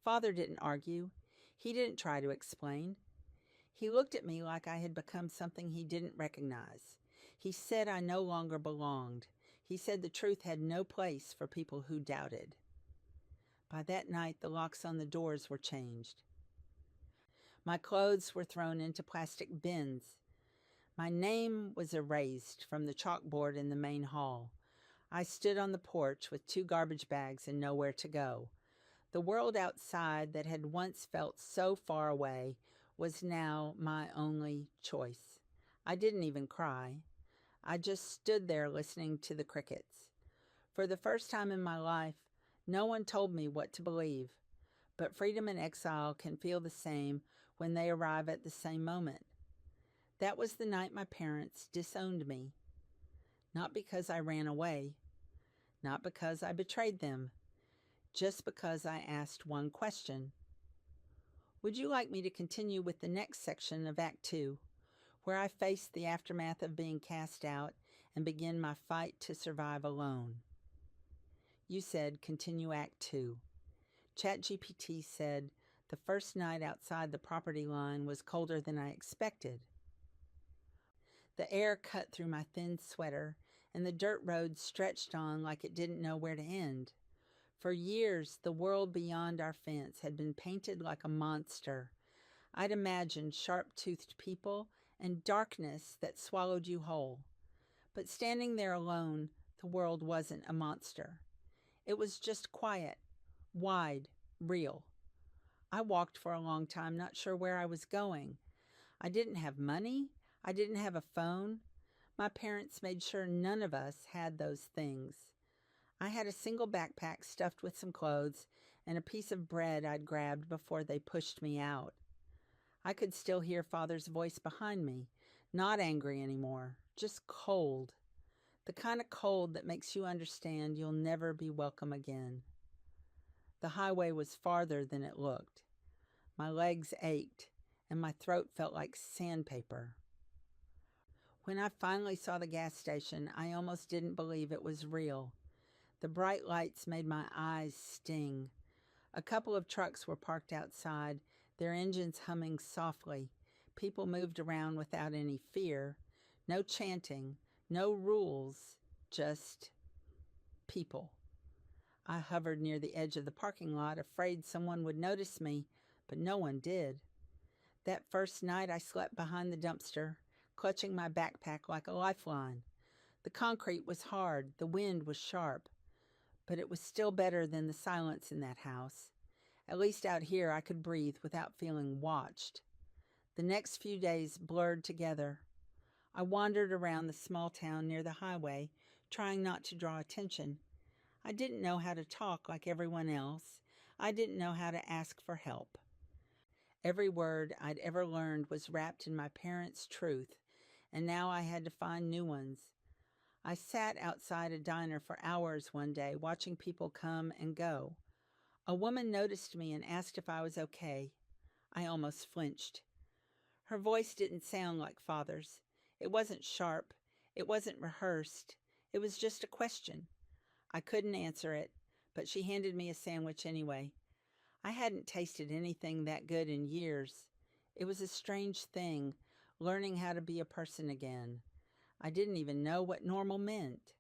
Father didn't argue. He didn't try to explain. He looked at me like I had become something he didn't recognize. He said I no longer belonged. He said the truth had no place for people who doubted. By that night, the locks on the doors were changed. My clothes were thrown into plastic bins. My name was erased from the chalkboard in the main hall. I stood on the porch with 2 garbage bags and nowhere to go. The world outside that had once felt so far away was now my only choice. I didn't even cry. I just stood there listening to the crickets. For the first time in my life, no one told me what to believe, but freedom and exile can feel the same when they arrive at the same moment. That was the night my parents disowned me. Not because I ran away, not because I betrayed them, just because I asked one question. Would you like me to continue with the next section of Act 2, where I face the aftermath of being cast out and begin my fight to survive alone? You said continue Act 2. ChatGPT said the first night outside the property line was colder than I expected. The air cut through my thin sweater, and the dirt road stretched on like it didn't know where to end. For years, the world beyond our fence had been painted like a monster. I'd imagined sharp-toothed people and darkness that swallowed you whole. But standing there alone, the world wasn't a monster. It was just quiet, wide, real. I walked for a long time, not sure where I was going. I didn't have money. I didn't have a phone. My parents made sure none of us had those things. I had a single backpack stuffed with some clothes and a piece of bread I'd grabbed before they pushed me out. I could still hear Father's voice behind me, not angry anymore, just cold. The kind of cold that makes you understand you'll never be welcome again. The highway was farther than it looked. My legs ached, and my throat felt like sandpaper. When I finally saw the gas station, I almost didn't believe it was real. The bright lights made my eyes sting. A couple of trucks were parked outside, their engines humming softly. People moved around without any fear. No chanting, no rules, just people. I hovered near the edge of the parking lot, afraid someone would notice me, but no one did. That first night I slept behind the dumpster, clutching my backpack like a lifeline. The concrete was hard, the wind was sharp, but it was still better than the silence in that house. At least out here I could breathe without feeling watched. The next few days blurred together. I wandered around the small town near the highway, trying not to draw attention. I didn't know how to talk like everyone else. I didn't know how to ask for help. Every word I'd ever learned was wrapped in my parents' truth, and now I had to find new ones. I sat outside a diner for hours one day, watching people come and go. A woman noticed me and asked if I was okay. I almost flinched. Her voice didn't sound like Father's. It wasn't sharp. It wasn't rehearsed. It was just a question. I couldn't answer it, but she handed me a sandwich anyway. I hadn't tasted anything that good in years. It was a strange thing, learning how to be a person again. I didn't even know what normal meant.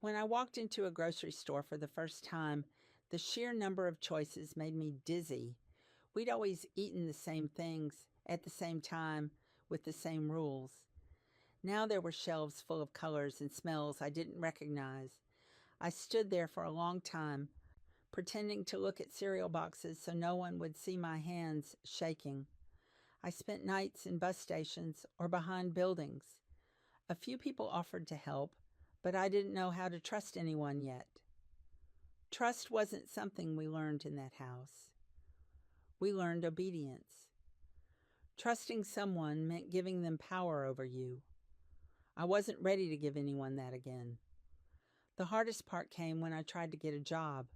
When I walked into a grocery store for the first time, the sheer number of choices made me dizzy. We'd always eaten the same things at the same time with the same rules. Now there were shelves full of colors and smells I didn't recognize. I stood there for a long time, pretending to look at cereal boxes so no one would see my hands shaking. I spent nights in bus stations or behind buildings. A few people offered to help, but I didn't know how to trust anyone yet. Trust wasn't something we learned in that house. We learned obedience. Trusting someone meant giving them power over you. I wasn't ready to give anyone that again. The hardest part came when I tried to get a job.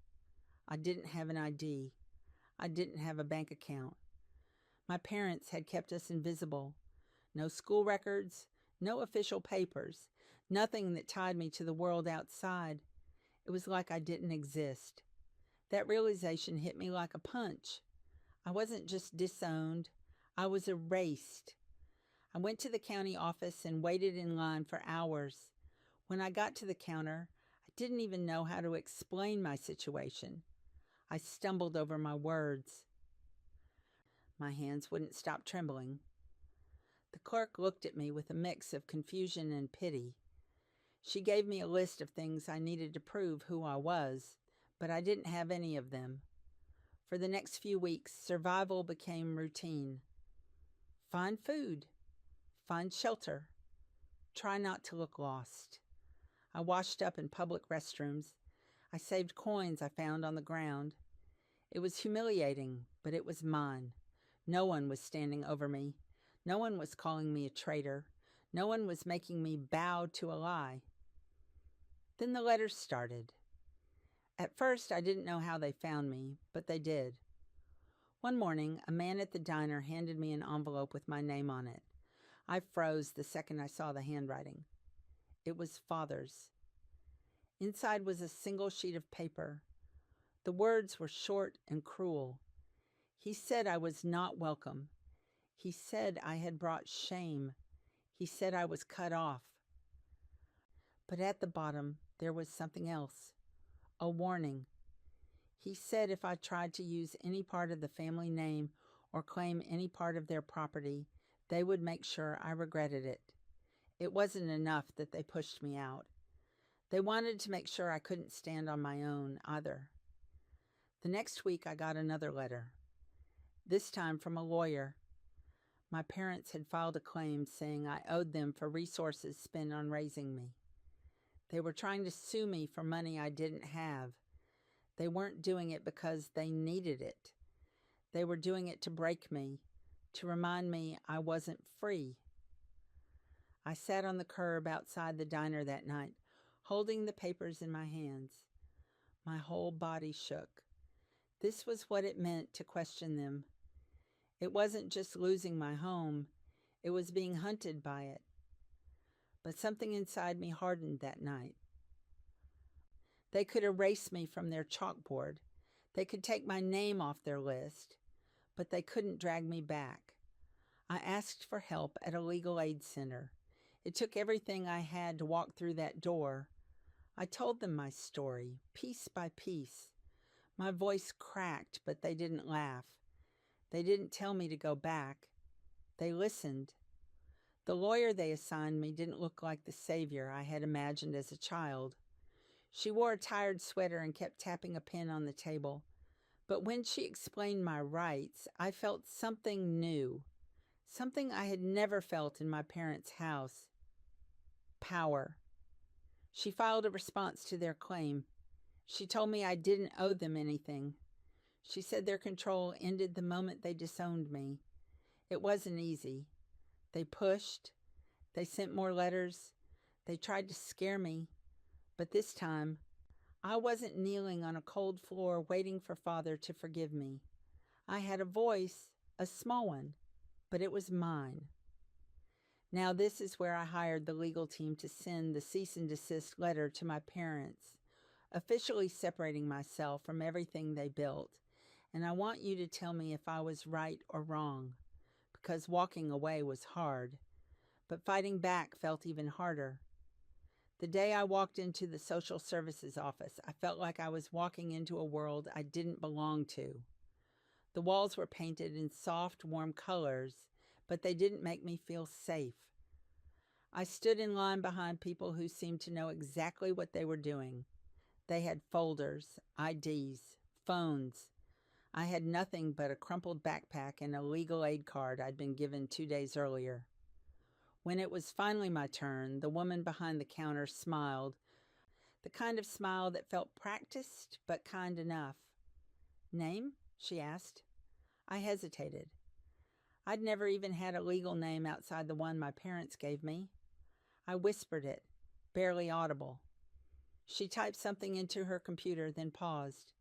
I didn't have an ID. I didn't have a bank account. My parents had kept us invisible. No school records, no official papers, nothing that tied me to the world outside. It was like I didn't exist. That realization hit me like a punch. I wasn't just disowned. I was erased. I went to the county office and waited in line for hours. When I got to the counter, I didn't even know how to explain my situation. I stumbled over my words. My hands wouldn't stop trembling. The clerk looked at me with a mix of confusion and pity. She gave me a list of things I needed to prove who I was, but I didn't have any of them. For the next few weeks, survival became routine. Find food. Find shelter. Try not to look lost. I washed up in public restrooms. I saved coins I found on the ground. It was humiliating, but it was mine. No one was standing over me. No one was calling me a traitor. No one was making me bow to a lie. Then the letters started. At first, I didn't know how they found me, but they did. One morning, a man at the diner handed me an envelope with my name on it. I froze the second I saw the handwriting. It was Father's. Inside was a single sheet of paper. The words were short and cruel. He said I was not welcome. He said I had brought shame. He said I was cut off. But at the bottom, there was something else. A warning. He said if I tried to use any part of the family name or claim any part of their property, they would make sure I regretted it. It wasn't enough that they pushed me out. They wanted to make sure I couldn't stand on my own either. The next week, I got another letter, this time from a lawyer. My parents had filed a claim saying I owed them for resources spent on raising me. They were trying to sue me for money I didn't have. They weren't doing it because they needed it. They were doing it to break me, to remind me I wasn't free. I sat on the curb outside the diner that night, holding the papers in my hands. My whole body shook. This was what it meant to question them. It wasn't just losing my home, it was being hunted by it. But something inside me hardened that night. They could erase me from their chalkboard. They could take my name off their list, but they couldn't drag me back. I asked for help at a legal aid center. It took everything I had to walk through that door. I told them my story, piece by piece. My voice cracked, but they didn't laugh. They didn't tell me to go back. They listened. The lawyer they assigned me didn't look like the savior I had imagined as a child. She wore a tired sweater and kept tapping a pen on the table. But when she explained my rights, I felt something new, something I had never felt in my parents' house. Power. She filed a response to their claim. She told me I didn't owe them anything. She said their control ended the moment they disowned me. It wasn't easy. They pushed. They sent more letters. They tried to scare me. But this time, I wasn't kneeling on a cold floor waiting for Father to forgive me. I had a voice, a small one, but it was mine. Now this is where I hired the legal team to send the cease and desist letter to my parents, officially separating myself from everything they built. And I want you to tell me if I was right or wrong, because walking away was hard, but fighting back felt even harder. The day I walked into the social services office, I felt like I was walking into a world I didn't belong to. The walls were painted in soft, warm colors, but they didn't make me feel safe. I stood in line behind people who seemed to know exactly what they were doing. They had folders, IDs, phones. I had nothing but a crumpled backpack and a legal aid card I'd been given 2 days earlier. When it was finally my turn, the woman behind the counter smiled, the kind of smile that felt practiced but kind enough. "Name?" she asked. I hesitated. I'd never even had a legal name outside the one my parents gave me. I whispered it, barely audible. She typed something into her computer, then paused.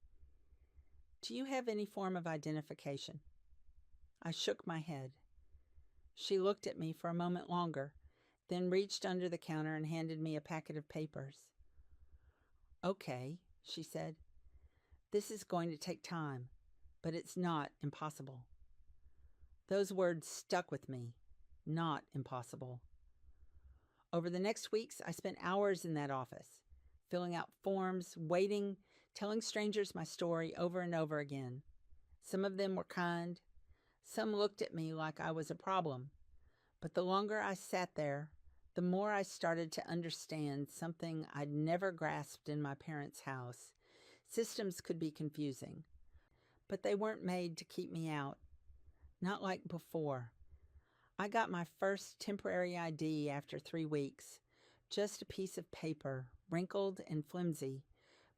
"Do you have any form of identification?" I shook my head. She looked at me for a moment longer, then reached under the counter and handed me a packet of papers. "Okay," she said. "This is going to take time, but it's not impossible." Those words stuck with me. Not impossible. Over the next weeks, I spent hours in that office, filling out forms, waiting, telling strangers my story over and over again. Some of them were kind. Some looked at me like I was a problem. But the longer I sat there, the more I started to understand something I'd never grasped in my parents' house. Systems could be confusing, but they weren't made to keep me out. Not like before. I got my first temporary ID after 3 weeks. Just a piece of paper, wrinkled and flimsy.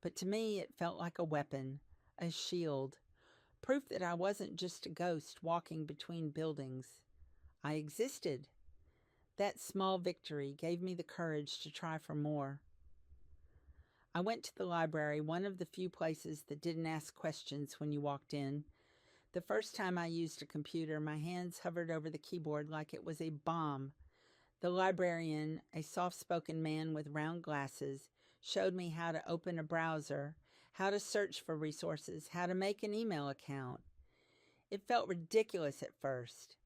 But to me, it felt like a weapon, a shield. Proof that I wasn't just a ghost walking between buildings. I existed. That small victory gave me the courage to try for more. I went to the library, one of the few places that didn't ask questions when you walked in. The first time I used a computer, my hands hovered over the keyboard like it was a bomb. The librarian, a soft-spoken man with round glasses, showed me how to open a browser, how to search for resources, how to make an email account. It felt ridiculous at first.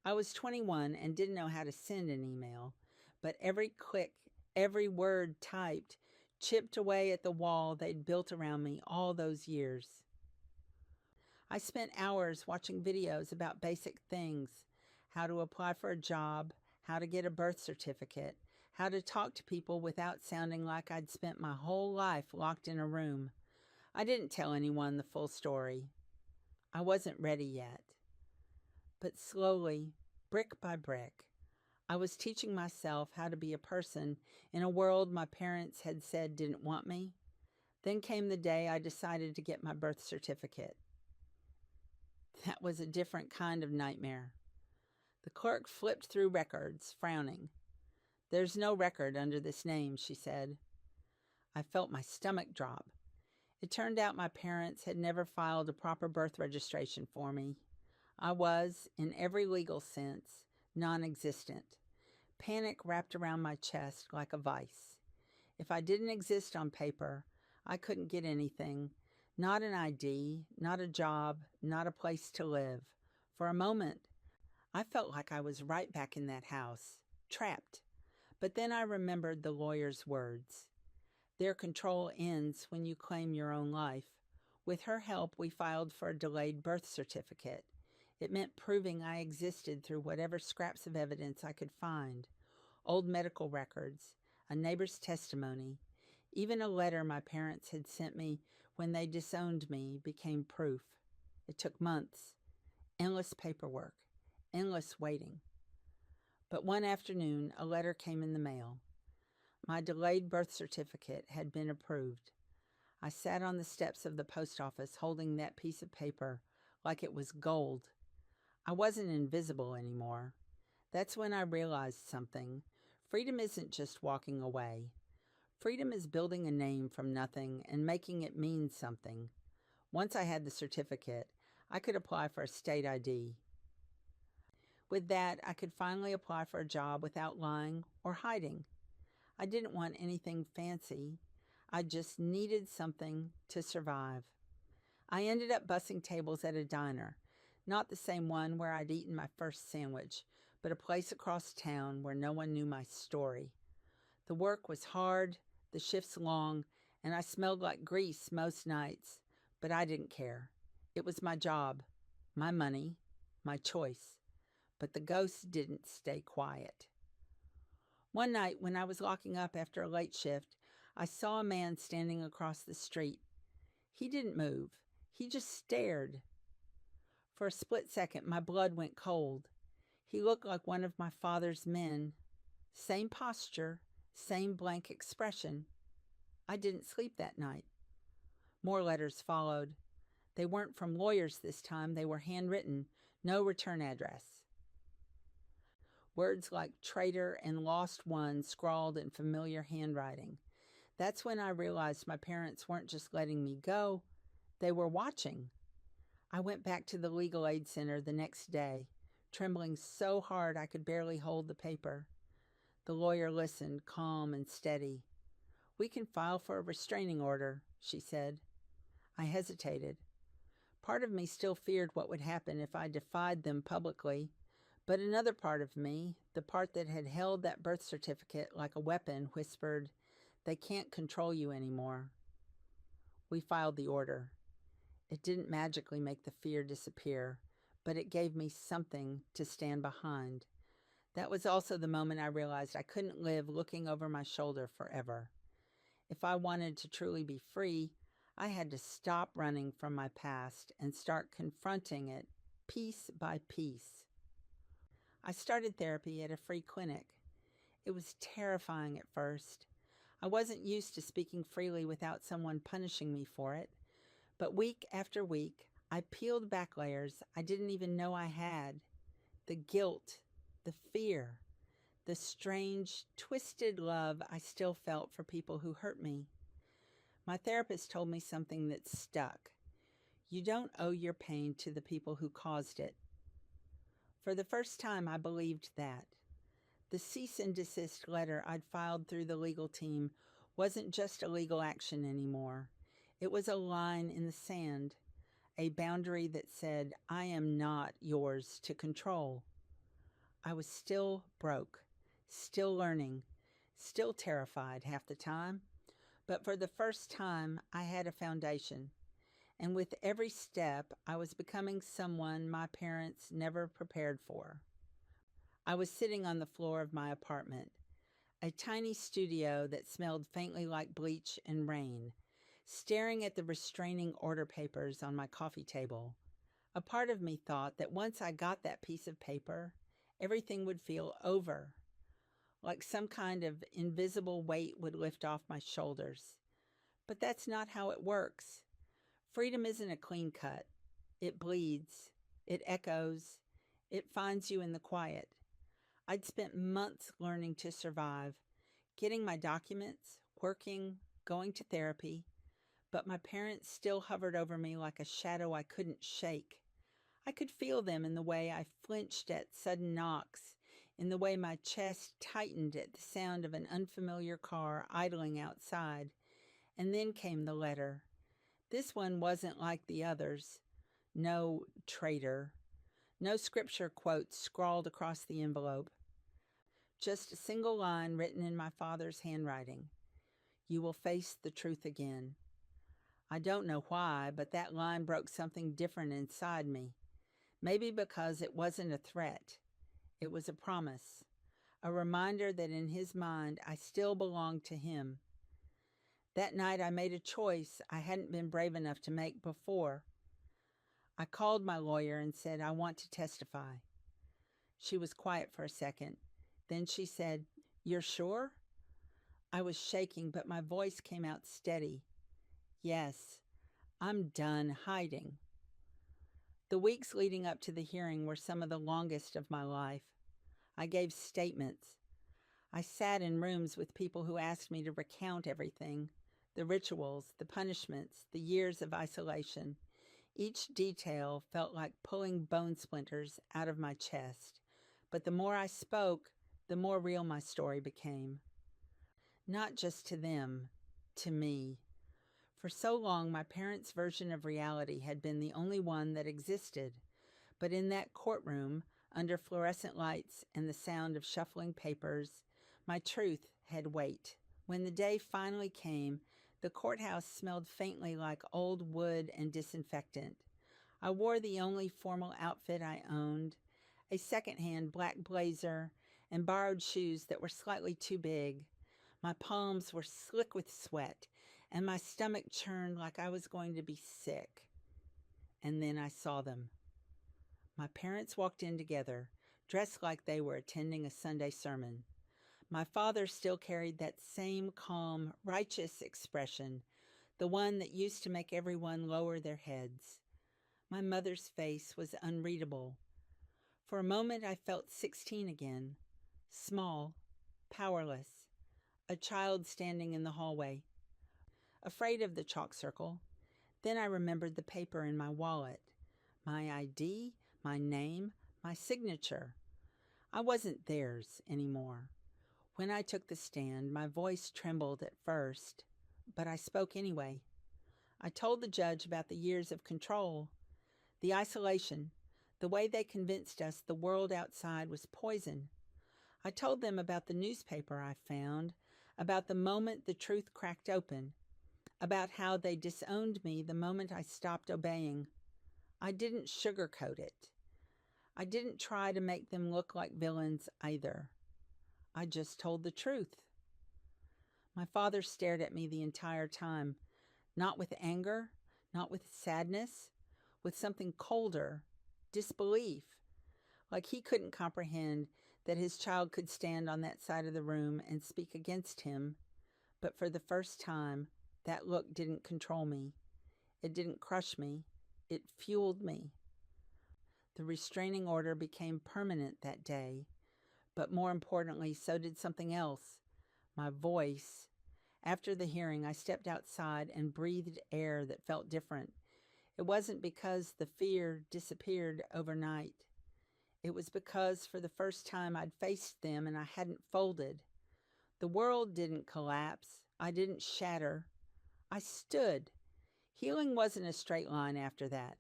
I was 21 and didn't know how to send an email, but every click, every word typed, chipped away at the wall they'd built around me all those years. I spent hours watching videos about basic things, how to apply for a job, how to get a birth certificate, how to talk to people without sounding like I'd spent my whole life locked in a room. I didn't tell anyone the full story. I wasn't ready yet. But slowly, brick by brick, I was teaching myself how to be a person in a world my parents had said didn't want me. Then came the day I decided to get my birth certificate. That was a different kind of nightmare. The clerk flipped through records, frowning. "There's no record under this name," she said. I felt my stomach drop. It turned out my parents had never filed a proper birth registration for me. I was, in every legal sense, non-existent. Panic wrapped around my chest like a vice. If I didn't exist on paper, I couldn't get anything. Not an ID, not a job, not a place to live. For a moment, I felt like I was right back in that house, trapped. But then I remembered the lawyer's words. Their control ends when you claim your own life. With her help, we filed for a delayed birth certificate. It meant proving I existed through whatever scraps of evidence I could find. Old medical records, a neighbor's testimony, even a letter my parents had sent me when they disowned me became proof. It took months, endless paperwork, endless waiting. But one afternoon, a letter came in the mail. My delayed birth certificate had been approved. I sat on the steps of the post office holding that piece of paper like it was gold. I wasn't invisible anymore. That's when I realized something. Freedom isn't just walking away. Freedom is building a name from nothing and making it mean something. Once I had the certificate, I could apply for a state ID. With that, I could finally apply for a job without lying or hiding. I didn't want anything fancy. I just needed something to survive. I ended up bussing tables at a diner, not the same one where I'd eaten my first sandwich, but a place across town where no one knew my story. The work was hard, the shifts long, and I smelled like grease most nights, but I didn't care. It was my job, my money, my choice. But the ghost didn't stay quiet. One night, when I was locking up after a late shift, I saw a man standing across the street. He didn't move. He just stared. For a split second, my blood went cold. He looked like one of my father's men. Same posture, same blank expression. I didn't sleep that night. More letters followed. They weren't from lawyers this time. They were handwritten, no return address. Words like traitor and lost one scrawled in familiar handwriting. That's when I realized my parents weren't just letting me go. They were watching. I went back to the legal aid center the next day, trembling so hard I could barely hold the paper. The lawyer listened, calm and steady. "We can file for a restraining order," she said. I hesitated. Part of me still feared what would happen if I defied them publicly, but another part of me, the part that had held that birth certificate like a weapon, whispered, "They can't control you anymore." We filed the order. It didn't magically make the fear disappear, but it gave me something to stand behind. That was also the moment I realized I couldn't live looking over my shoulder forever. If I wanted to truly be free, I had to stop running from my past and start confronting it piece by piece. I started therapy at a free clinic. It was terrifying at first. I wasn't used to speaking freely without someone punishing me for it. But week after week, I peeled back layers I didn't even know I had. The guilt, the fear, the strange, twisted love I still felt for people who hurt me. My therapist told me something that stuck. You don't owe your pain to the people who caused it. For the first time, I believed that. The cease and desist letter I'd filed through the legal team wasn't just a legal action anymore. It was a line in the sand, a boundary that said, "I am not yours to control." I was still broke, still learning, still terrified half the time, but for the first time, I had a foundation. And with every step, I was becoming someone my parents never prepared for. I was sitting on the floor of my apartment, a tiny studio that smelled faintly like bleach and rain, staring at the restraining order papers on my coffee table. A part of me thought that once I got that piece of paper, everything would feel over, like some kind of invisible weight would lift off my shoulders. But that's not how it works. Freedom isn't a clean cut. It bleeds. It echoes. It finds you in the quiet. I'd spent months learning to survive, getting my documents, working, going to therapy, but my parents still hovered over me like a shadow I couldn't shake. I could feel them in the way I flinched at sudden knocks, in the way my chest tightened at the sound of an unfamiliar car idling outside. And then came the letter. This one wasn't like the others. No traitor. No scripture quotes scrawled across the envelope. Just a single line written in my father's handwriting. "You will face the truth again." I don't know why, but that line broke something different inside me. Maybe because it wasn't a threat. It was a promise. A reminder that in his mind, I still belonged to him. That night I made a choice I hadn't been brave enough to make before. I called my lawyer and said, "I want to testify." She was quiet for a second. Then she said, "You're sure?" I was shaking, but my voice came out steady. Yes, I'm done hiding. The weeks leading up to the hearing were some of the longest of my life. I gave statements. I sat in rooms with people who asked me to recount everything, the rituals, the punishments, the years of isolation. Each detail felt like pulling bone splinters out of my chest. But the more I spoke, the more real my story became. Not just to them, to me. For so long, my parents' version of reality had been the only one that existed. But in that courtroom, under fluorescent lights and the sound of shuffling papers, my truth had weight. When the day finally came, the courthouse smelled faintly like old wood and disinfectant. I wore the only formal outfit I owned, a second-hand black blazer, and borrowed shoes that were slightly too big. My palms were slick with sweat, and my stomach churned like I was going to be sick. And then I saw them. My parents walked in together, dressed like they were attending a Sunday sermon. My father still carried that same calm, righteous expression, the one that used to make everyone lower their heads. My mother's face was unreadable. For a moment I felt 16 again, small, powerless, a child standing in the hallway, afraid of the chalk circle. Then I remembered the paper in my wallet, my ID, my name, my signature. I wasn't theirs anymore. When I took the stand, my voice trembled at first, but I spoke anyway. I told the judge about the years of control, the isolation, the way they convinced us the world outside was poison. I told them about the newspaper I found, about the moment the truth cracked open, about how they disowned me the moment I stopped obeying. I didn't sugarcoat it. I didn't try to make them look like villains either. I just told the truth. My father stared at me the entire time, not with anger, not with sadness, with something colder, disbelief, like he couldn't comprehend that his child could stand on that side of the room and speak against him. But for the first time, that look didn't control me. It didn't crush me. It fueled me. The restraining order became permanent that day. But more importantly, so did something else, my voice. After the hearing, I stepped outside and breathed air that felt different. It wasn't because the fear disappeared overnight. It was because for the first time I'd faced them and I hadn't folded. The world didn't collapse. I didn't shatter. I stood. Healing wasn't a straight line after that.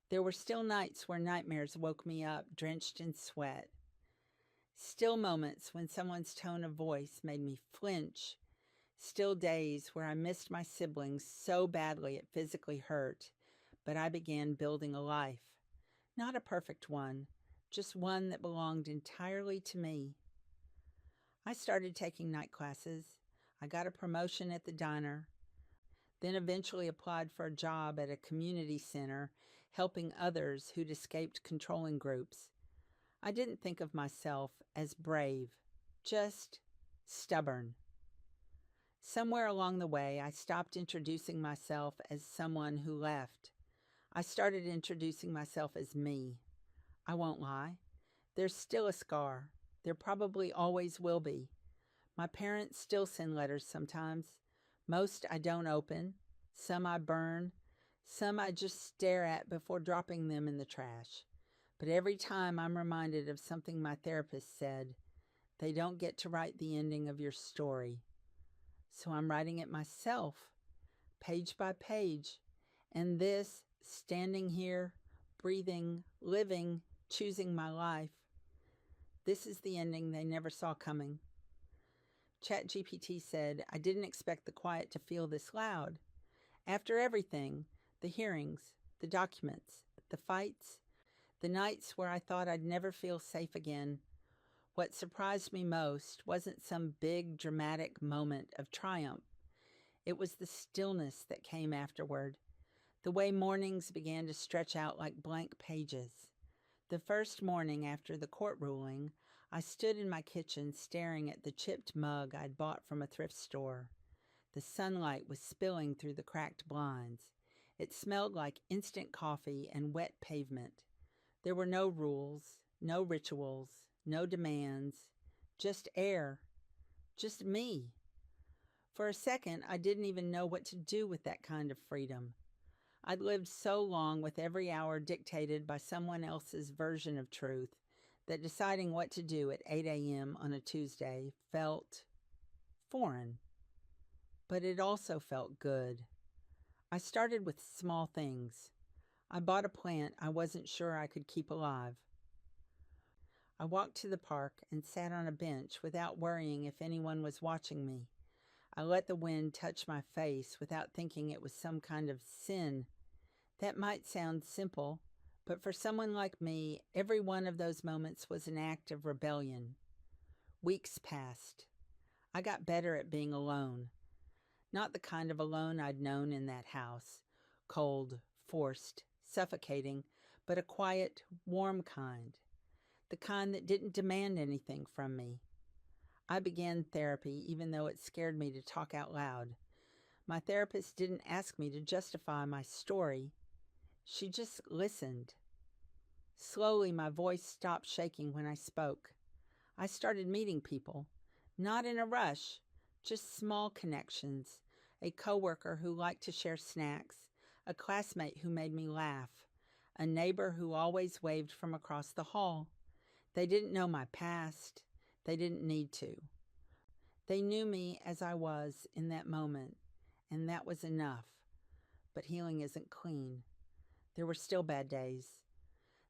There were still nights where nightmares woke me up, drenched in sweat. Still moments when someone's tone of voice made me flinch. Still days where I missed my siblings so badly it physically hurt. But I began building a life. Not a perfect one, just one that belonged entirely to me. I started taking night classes. I got a promotion at the diner. Then eventually applied for a job at a community center, helping others who'd escaped controlling groups. I didn't think of myself as brave, just stubborn. Somewhere along the way, I stopped introducing myself as someone who left. I started introducing myself as me. I won't lie. There's still a scar. There probably always will be. My parents still send letters sometimes. Most I don't open. Some I burn. Some I just stare at before dropping them in the trash. But every time I'm reminded of something my therapist said, they don't get to write the ending of your story. So I'm writing it myself, page by page. And this, standing here, breathing, living, choosing my life, this is the ending they never saw coming. ChatGPT said, I didn't expect the quiet to feel this loud. After everything, the hearings, the documents, the fights, the nights where I thought I'd never feel safe again, what surprised me most wasn't some big dramatic moment of triumph. It was the stillness that came afterward, the way mornings began to stretch out like blank pages. The first morning after the court ruling, I stood in my kitchen staring at the chipped mug I'd bought from a thrift store. The sunlight was spilling through the cracked blinds. It smelled like instant coffee and wet pavement. There were no rules, no rituals, no demands, just air, just me. For a second, I didn't even know what to do with that kind of freedom. I'd lived so long with every hour dictated by someone else's version of truth that deciding what to do at 8 a.m. on a Tuesday felt foreign. But it also felt good. I started with small things. I bought a plant I wasn't sure I could keep alive. I walked to the park and sat on a bench without worrying if anyone was watching me. I let the wind touch my face without thinking it was some kind of sin. That might sound simple, but for someone like me, every one of those moments was an act of rebellion. Weeks passed. I got better at being alone. Not the kind of alone I'd known in that house. Cold, forced, suffocating, but a quiet, warm kind. The kind that didn't demand anything from me. I began therapy even though it scared me to talk out loud. My therapist didn't ask me to justify my story. She just listened. Slowly, my voice stopped shaking when I spoke. I started meeting people, not in a rush, just small connections. A coworker who liked to share snacks, a classmate who made me laugh, a neighbor who always waved from across the hall. They didn't know my past. They didn't need to. They knew me as I was in that moment, and that was enough. But healing isn't clean. There were still bad days.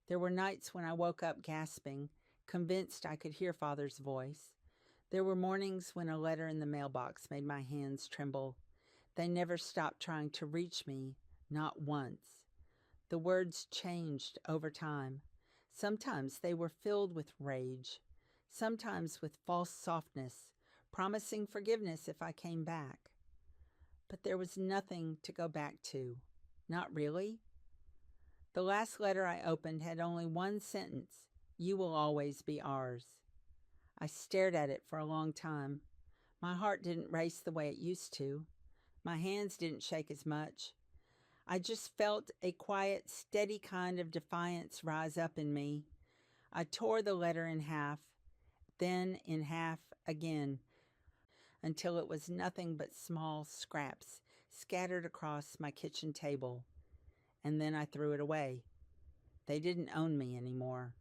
There were nights when I woke up gasping, convinced I could hear Father's voice. There were mornings when a letter in the mailbox made my hands tremble. They never stopped trying to reach me, not once. The words changed over time. Sometimes they were filled with rage, sometimes with false softness, promising forgiveness if I came back. But there was nothing to go back to. Not really. The last letter I opened had only one sentence: "You will always be ours." I stared at it for a long time. My heart didn't race the way it used to. My hands didn't shake as much. I just felt a quiet, steady kind of defiance rise up in me. I tore the letter in half, then in half again, until it was nothing but small scraps scattered across my kitchen table. And then I threw it away. They didn't own me anymore.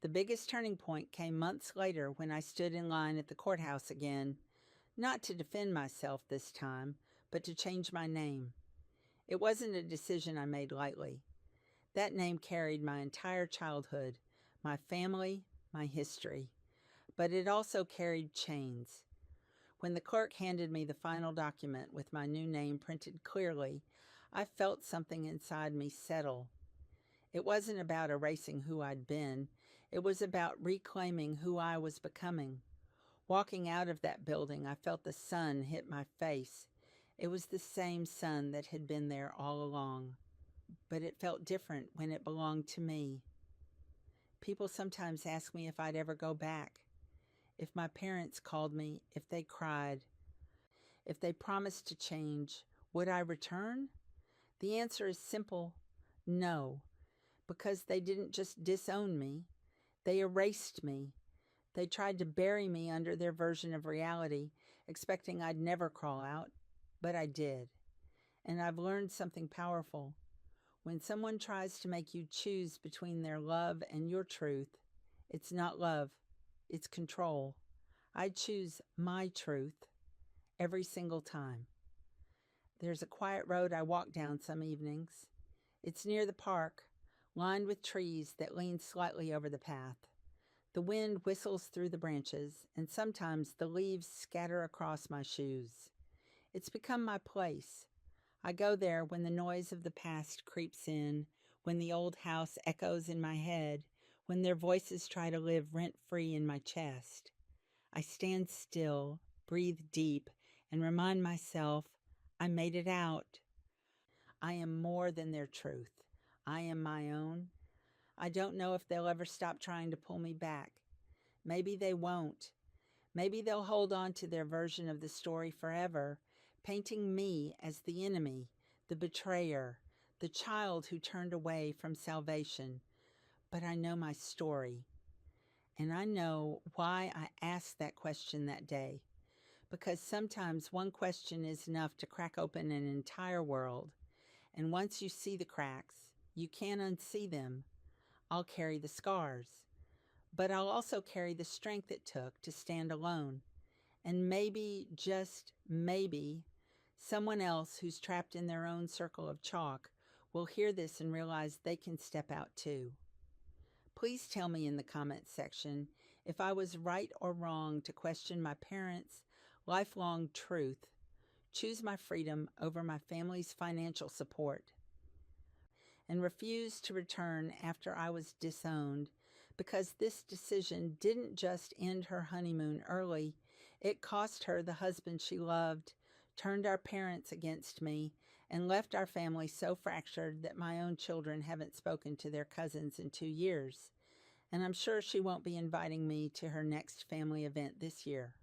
The biggest turning point came months later when I stood in line at the courthouse again, not to defend myself this time, but to change my name. It wasn't a decision I made lightly. That name carried my entire childhood, my family, my history. But it also carried chains. When the clerk handed me the final document with my new name printed clearly, I felt something inside me settle. It wasn't about erasing who I'd been. It was about reclaiming who I was becoming. Walking out of that building, I felt the sun hit my face. It was the same sun that had been there all along, but it felt different when it belonged to me. People sometimes ask me if I'd ever go back, if my parents called me, if they cried, if they promised to change, would I return? The answer is simple: no, because they didn't just disown me, they erased me. They tried to bury me under their version of reality, expecting I'd never crawl out. But I did. And I've learned something powerful. When someone tries to make you choose between their love and your truth, it's not love, it's control. I choose my truth every single time. There's a quiet road I walk down some evenings. It's near the park, lined with trees that lean slightly over the path. The wind whistles through the branches, and sometimes the leaves scatter across my shoes. It's become my place. I go there when the noise of the past creeps in, when the old house echoes in my head, when their voices try to live rent-free in my chest. I stand still, breathe deep, and remind myself I made it out. I am more than their truth. I am my own. I don't know if they'll ever stop trying to pull me back. Maybe they won't. Maybe they'll hold on to their version of the story forever. painting me as the enemy, the betrayer, the child who turned away from salvation. But I know my story, and I know why I asked that question that day. Because sometimes one question is enough to crack open an entire world. And once you see the cracks, you can't unsee them. I'll carry the scars, but I'll also carry the strength it took to stand alone. And maybe, just maybe, someone else who's trapped in their own circle of chalk will hear this and realize they can step out too. Please tell me in the comments section if I was right or wrong to question my parents' lifelong truth, choose my freedom over my family's financial support, and refuse to return after I was disowned, because this decision didn't just end her honeymoon early, it cost her the husband she loved, turned our parents against me, and left our family so fractured that my own children haven't spoken to their cousins in 2 years. And I'm sure she won't be inviting me to her next family event this year.